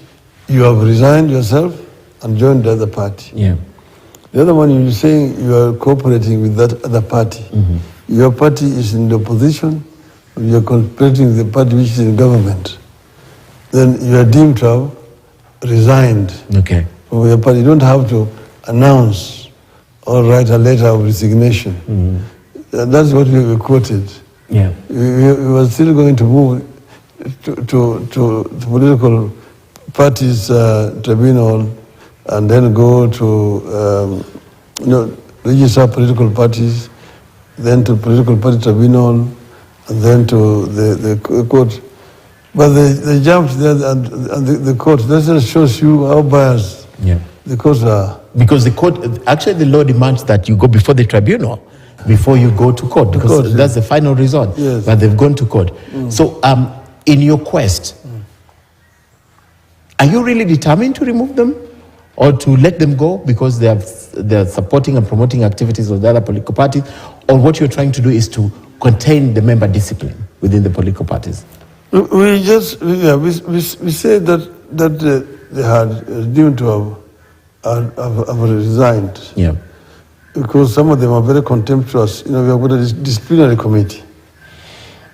you have resigned yourself and joined the other party. Yeah. The other one, you're saying you are cooperating with that other party. Your party is in the opposition, you're cooperating with the party which is in government. then you are deemed to have resigned Okay. from your party. You don't have to announce or write a letter of resignation. That's what we quoted. Yeah. We were still going to move to political parties tribunal, and then go to register political parties, then to political party tribunal, and then to the court. But they jumped there, and the court. That just shows you how biased the courts are. Because the court, actually the law demands that you go before the tribunal before you go to court, because that's the final resort. Yes. But they've gone to court. So in your quest, are you really determined to remove them or to let them go because they're supporting and promoting activities of the other political parties, or what you're trying to do is to contain the member discipline within the political parties? We say that they had due to have resigned. Yeah. Because some of them are very contemptuous. We have got a disciplinary committee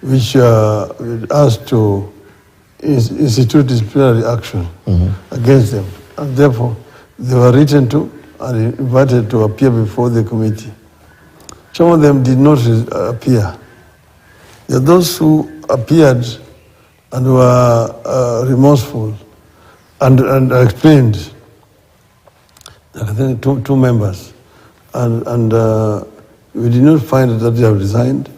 which asked to institute disciplinary action against them. And therefore, they were written to and invited to appear before the committee. Some of them did not appear. There are those who appeared and were remorseful and explained. I think two members. And we did not find that they have resigned.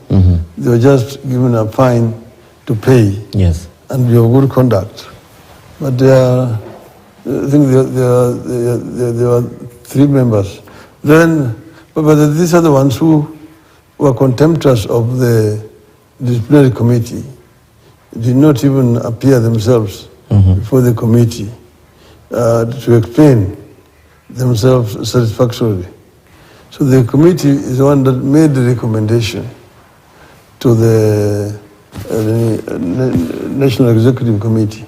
They were just given a fine to pay. Yes. And we have good conduct. But I think there were three members. Then, but these are the ones who were contemptuous of the disciplinary committee, did not even appear themselves before the committee to explain themselves satisfactorily. So the committee is the one that made the recommendation to the National Executive Committee.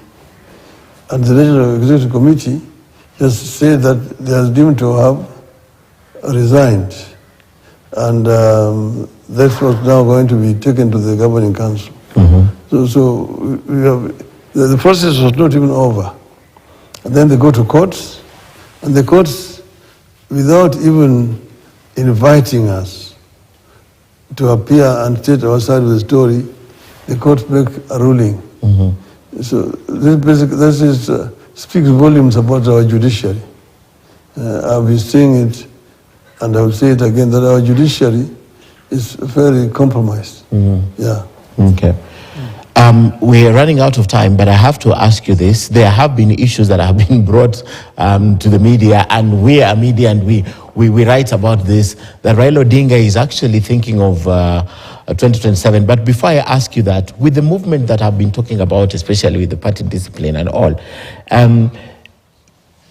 And the National Executive Committee just said that they are deemed to have resigned. And that's what's now going to be taken to the Governing Council. So the process was not even over. And then they go to courts, and the courts, without even inviting us to appear and state our side of the story, the courts make a ruling. So this speaks volumes about our judiciary. I've been saying it, and I will say it again, that our judiciary is very compromised. Yeah. Okay. We're running out of time, but I have to ask you this. There have been issues that have been brought to the media, and we are media, and we write about this, that Raila Odinga is actually thinking of 2027. But before I ask you that, with the movement that I've been talking about, especially with the party discipline and all,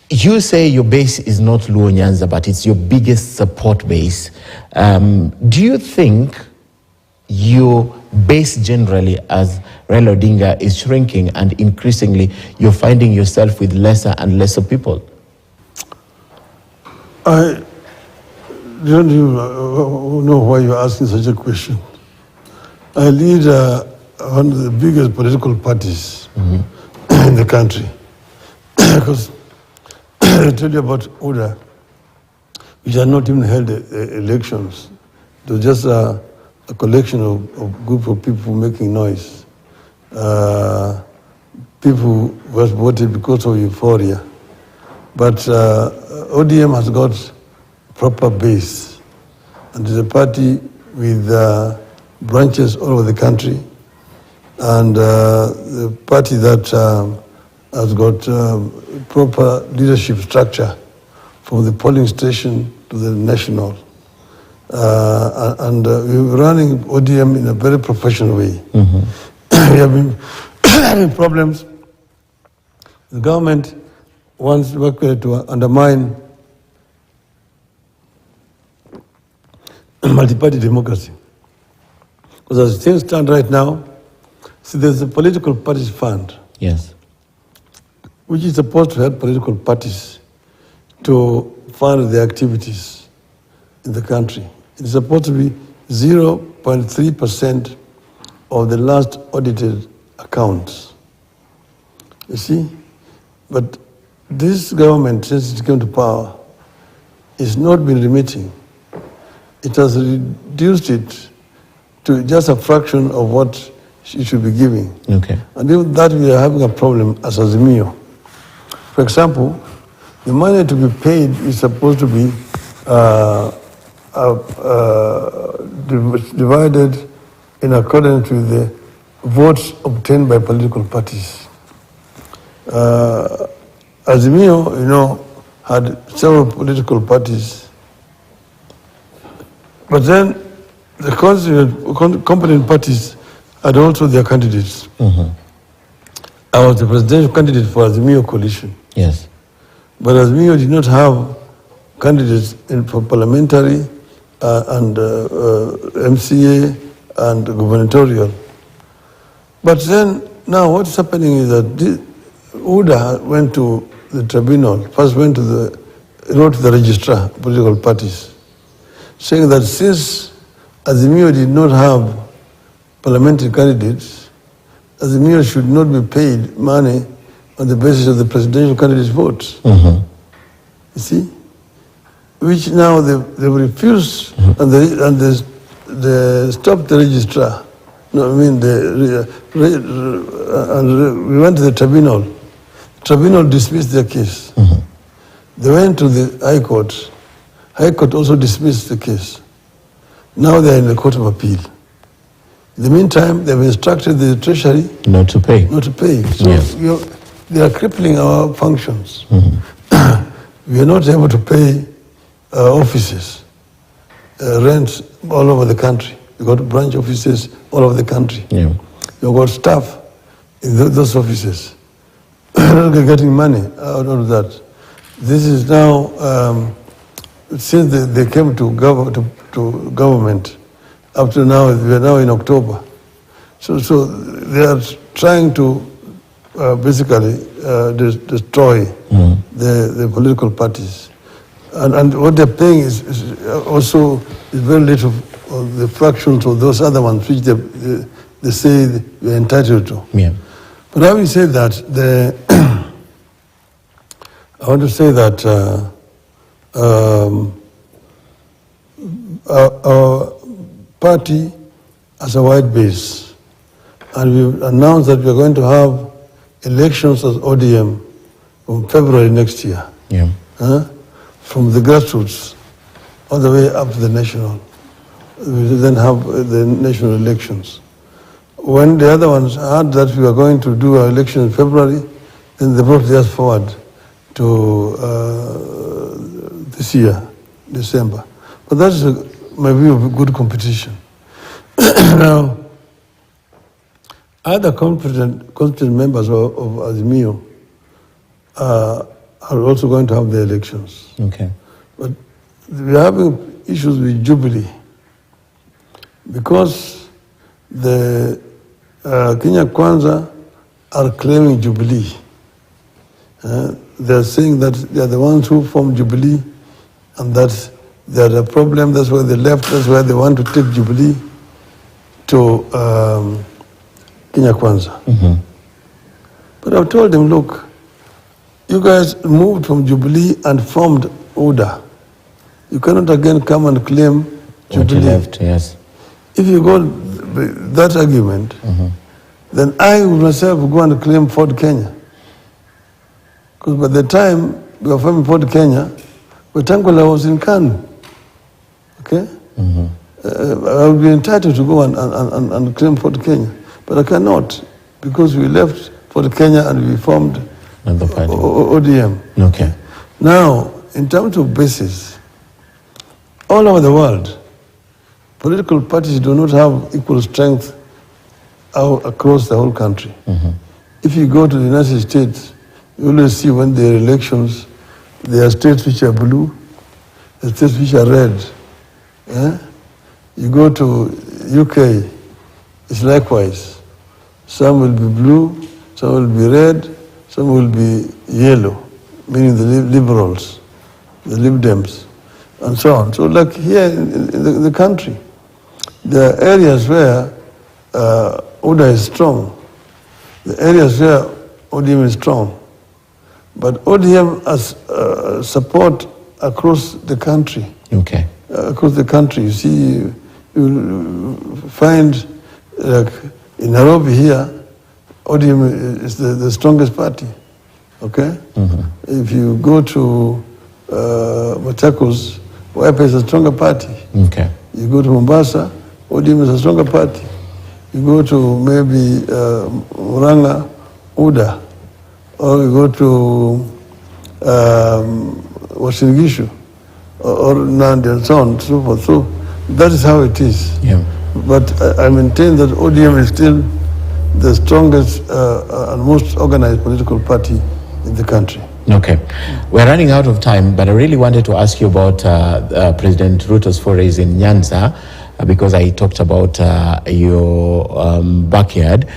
you say your base is not Luo Nyanza, but it's your biggest support base. Do you think your base generally as Raila Odinga is shrinking, and increasingly you're finding yourself with lesser and lesser people? I don't even know why you're asking such a question. I lead one of the biggest political parties in the country. Because I tell you about ODA, which had not even held elections. It was just a collection of group of people making noise. People were voted because of euphoria. But ODM has got proper base, and is a party with branches all over the country, and the party that has got proper leadership structure from the polling station to the national. And we're running ODM in a very professional way. We have been having problems. The government wants to undermine multi-party democracy. Because as things stand right now, see, there's a political parties fund. Yes. Which is supposed to help political parties to fund their activities in the country. It's supposed to be 0.3% of the last audited accounts. You see? But this government, since it came to power, has not been remitting. It has reduced it to just a fraction of what it should be giving. Okay. And even that we are having a problem as Azimio. For example, the money to be paid is supposed to be divided in accordance with the votes obtained by political parties. Azimio, had several political parties, but then the competent parties had also their candidates. Mm-hmm. I was the presidential candidate for Azimio coalition. Yes. But Azimio did not have candidates for parliamentary and MCA and gubernatorial. But then, now what's happening is that UDA went to the tribunal, first wrote to the registrar of political parties, saying that since Azimio did not have parliamentary candidates, Azimio should not be paid money on the basis of the presidential candidates' votes. Mm-hmm. You see? Which now they refused, and they stopped the registrar. No, I mean, and we went to the tribunal. The tribunal dismissed their case. Mm-hmm. They went to the High Court. High Court also dismissed the case. Now they are in the Court of Appeal. In the meantime, they've instructed the Treasury not to pay. So yes. They are crippling our functions. Mm-hmm. We are not able to pay offices, rents all over the country. We've got branch offices all over the country. Yeah. We've got staff in those offices. Not getting money out of that. This is now, since they came to government, up to now, we are now in October. So they are trying to basically destroy the political parties. And what they're paying is also very little of the fractions of those other ones which they say they're entitled to. Yeah. But having said that, I want to say that our party has a wide base, and we've announced that we're going to have elections as ODM from February next year. Yeah. From the grassroots all the way up to the national. We will then have the national elections. When the other ones heard that we were going to do our election in February, then they brought us forward to this year, December. But that's my view of good competition. Now, other competent members of Azimio are also going to have their elections. Okay. But we are having issues with Jubilee because the Kenya Kwanza are claiming Jubilee. They're saying that they are the ones who formed Jubilee and that they are a problem, that's why they left, that's why they want to take Jubilee to Kenya Kwanza. Mm-hmm. But I've told them, look, you guys moved from Jubilee and formed UDA. You cannot again come and claim Jubilee. What you left, yes. If you go that argument, then I myself will go and claim Fort Kenya. Because by the time we were forming Fort Kenya, Wetangula was in Kanu. Okay? I would be entitled to go and claim Fort Kenya. But I cannot, because we left Fort Kenya and we formed ODM. Okay. Now, in terms of basis, all over the world, political parties do not have equal strength across the whole country. If you go to the United States, you always see when there are elections, there are states which are blue, there are states which are red. You go to UK, it's likewise. Some will be blue, some will be red, some will be yellow, meaning the liberals, the Lib Dems, and so on. So like here in the country, there are areas where UDA is strong. The areas where ODM is strong. But ODM has support across the country. Okay. Across the country, you see, you find like in Nairobi here, ODM is the strongest party. Okay? If you go to Machakos, Wiper is a stronger party. Okay. You go to Mombasa, ODM is a stronger party. You go to maybe Muranga, UDA, or you go to Washingishu, or Nandi and so on and so forth. So that is how it is. Yeah. But I maintain that ODM is still the strongest and most organized political party in the country. Okay. We're running out of time, but I really wanted to ask you about President Ruto's forays in Nyanza, because I talked about your backyard.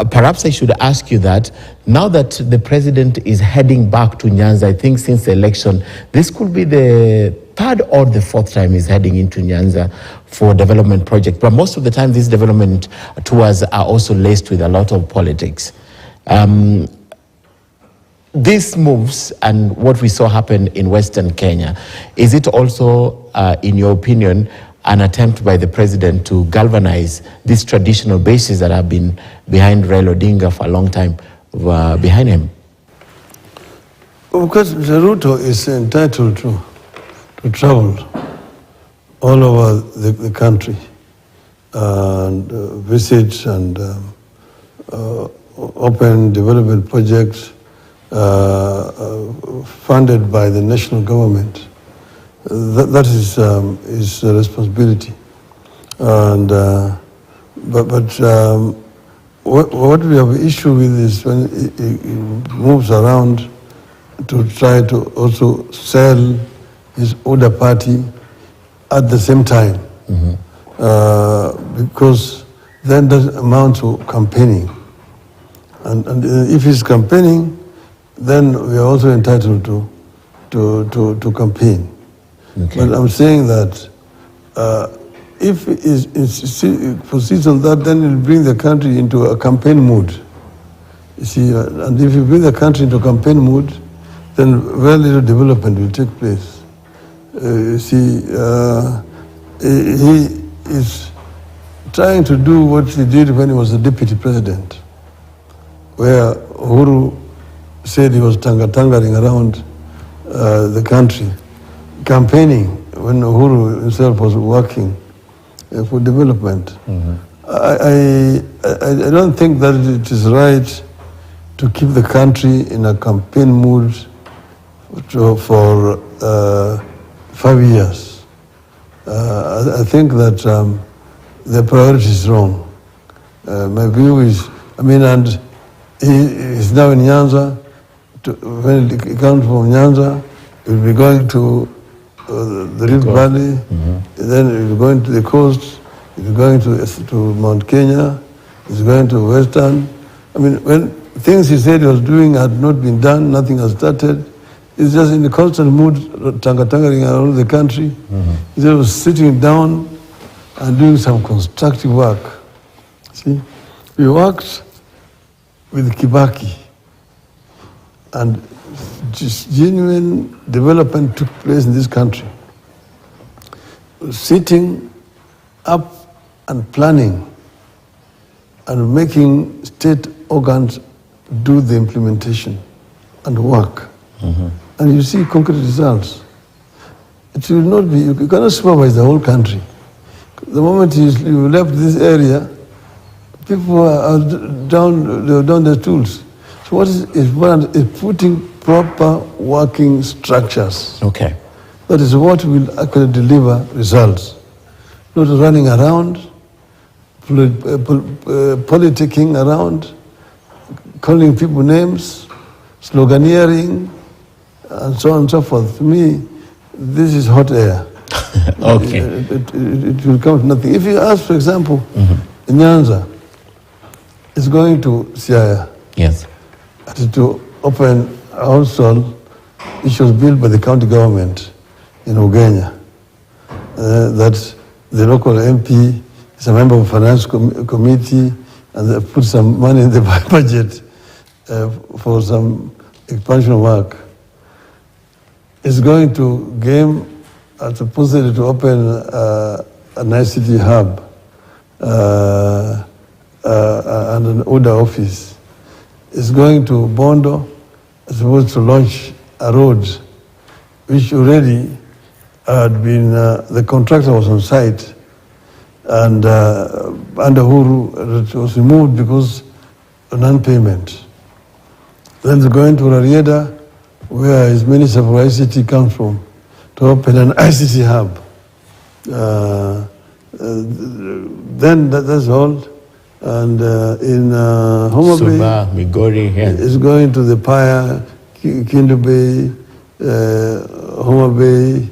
Perhaps I should ask you that now that the president is heading back to Nyanza, I think since the election, this could be the third or the fourth time he's heading into Nyanza for development project. But most of the time, these development tours are also laced with a lot of politics. These moves and what we saw happen in Western Kenya, is it also, in your opinion, an attempt by the president to galvanize these traditional bases that have been behind Raila Odinga for a long time, behind him? Of course, Mr. Ruto is entitled to travel all over the country and visit and open development projects funded by the national government. That is his responsibility. And what we have issue with is when he moves around to try to also sell his older party at the same time, because then that amounts to campaigning. And if he's campaigning, then we are also entitled to campaign. Okay. But I'm saying that if it proceeds on that, then it will bring the country into a campaign mood. You see, and if you bring the country into a campaign mood, then very little development will take place. You see, he is trying to do what he did when he was the deputy president, where Uhuru said he was tangatangering around the country, campaigning when Uhuru himself was working for development. I don't think that it is right to keep the country in a campaign mood for 5 years. I think that the priority is wrong. My view is, and he is now in Nyanza. When he comes from Nyanza, he will be going to the Rift Valley, then he will be going to the coast, he will be going to Mount Kenya, he's going to Western. When things he said he was doing had not been done, nothing has started. He's just in the constant mood, tangatangering around the country. Instead of sitting down and doing some constructive work. See, we worked with Kibaki, and just genuine development took place in this country. Sitting up and planning and making state organs do the implementation and work. And you see concrete results. It will not be, you cannot supervise the whole country. The moment you left this area, people are down the tools. So what is important is putting proper working structures. Okay. That is what will actually deliver results. Not running around, politicking around, calling people names, sloganeering, and so on and so forth. To me, this is hot air. Okay. It will come to nothing. If you ask, for example, Nyanza is going to Siaya. Yes. To open a hostel which was built by the county government in Ugenya. That the local MP is a member of the finance committee, and they put some money in the budget for some expansion work. It's going to game supposedly to open an ICT hub and an order office. It's going to Bondo, it's supposed to launch a road, which already had been, the contractor was on site, and under Huru, it was removed because of non-payment. Then it's going to Rarieda, where his Minister for ICT comes from, to open an ICT hub. Then that's all. And in Homa Bay, Migori, yeah. it's going to the Paya, Kindu Bay, Homa Bay,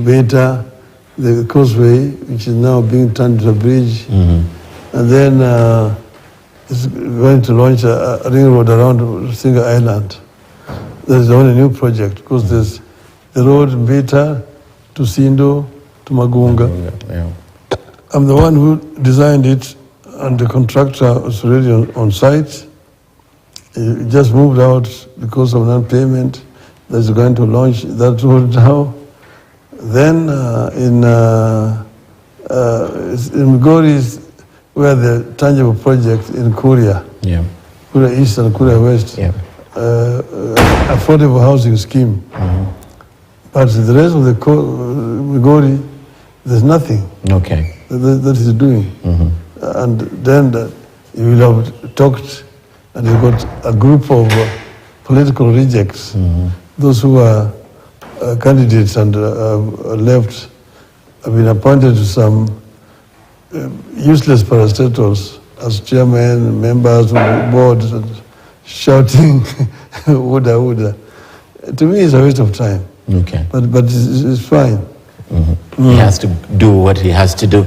Beta, the causeway, which is now being turned into a bridge. And then it's going to launch a ring road around Singa Island. There's the only new project, because there's the road Beta to Sindo to Magunga. Yeah. I'm the one who designed it, and the contractor was already on site. He just moved out because of non-payment. That's going to launch that road now. Then in Migori is where the tangible project in Kuria, Kuria East and Kuria West, affordable housing scheme. But the rest of the Migori, there's nothing. Okay. That is doing. And then you will have talked, and you've got a group of political rejects, those who are candidates and left, have been appointed to some useless parastatals as chairman, members of the board, and shouting, "Woulda, woulda." To me, it's a waste of time. Okay. But it's fine. He has to do what he has to do.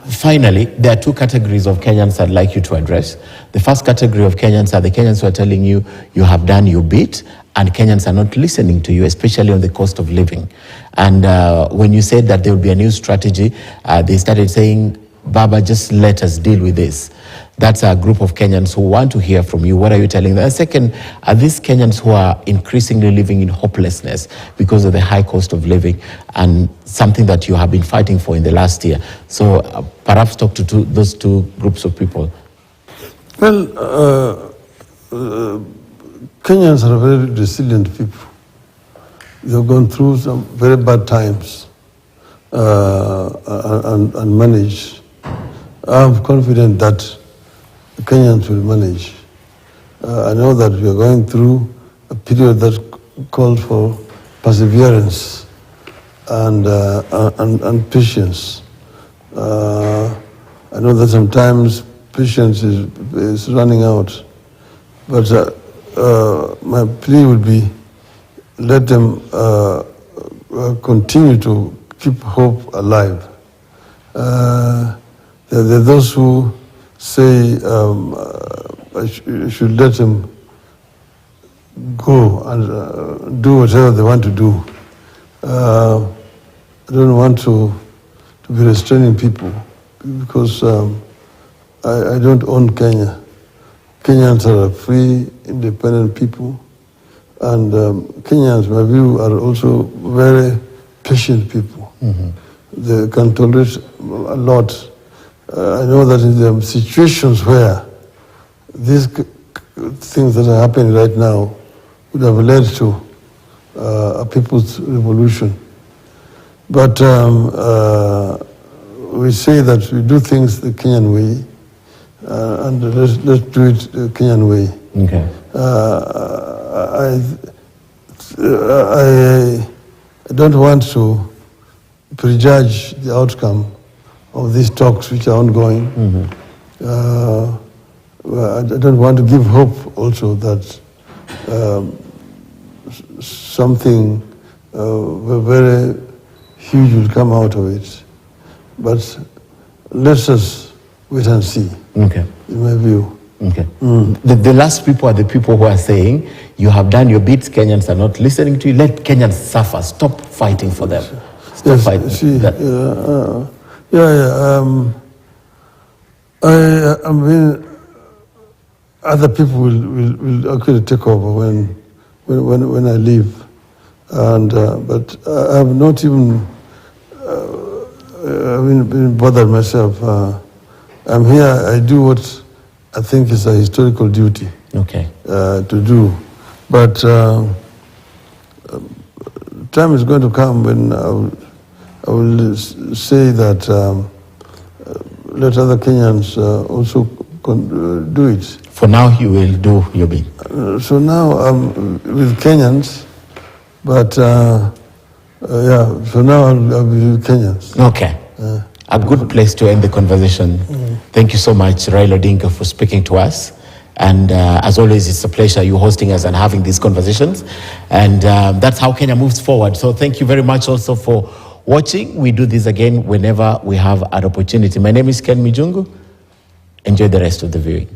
Finally, there are two categories of Kenyans I'd like you to address. The first category of Kenyans are the Kenyans who are telling you, you have done your bit, and Kenyans are not listening to you, especially on the cost of living. And when you said that there will be a new strategy, they started saying, Baba, just let us deal with this. That's a group of Kenyans who want to hear from you. What are you telling them? And second, are these Kenyans who are increasingly living in hopelessness because of the high cost of living and something that you have been fighting for in the last year? So perhaps talk to those two groups of people. Well, Kenyans are very resilient people. They've gone through some very bad times and managed. I'm confident that the Kenyans will manage. I know that we are going through a period that calls for perseverance and patience. I know that sometimes patience is running out, but my plea would be, let them continue to keep hope alive. There are those who say I should let them go and do whatever they want to do. I don't want to be restraining people, because I don't own Kenya. Kenyans are free, independent people, and Kenyans, in my view, are also very patient people. They can tolerate a lot. I know that in the situations where these things that are happening right now would have led to a people's revolution. But we say that we do things the Kenyan way, and let's do it the Kenyan way. Okay. I don't want to prejudge the outcome of these talks which are ongoing. I don't want to give hope also that something very huge will come out of it. But let us wait and see, in my view. Okay. The last people are the people who are saying, you have done your bit, Kenyans are not listening to you, let Kenyans suffer, stop fighting for them. Stop fighting. See, I mean, other people will actually take over when I leave. And but I have not even been bothered myself. I'm here. I do what I think is a historical duty. Okay. To do, but time is going to come when I will say that let other Kenyans also do it. For now, you will do your bit. So now I'm with Kenyans, but yeah, so now I'll be with Kenyans. Okay. A good place to end the conversation. Thank you so much, Raila Odinga, for speaking to us. And as always, it's a pleasure you hosting us and having these conversations. And that's how Kenya moves forward. So thank you very much also for watching. We do this again whenever we have an opportunity. My name is Ken Mijungu. Enjoy the rest of the viewing.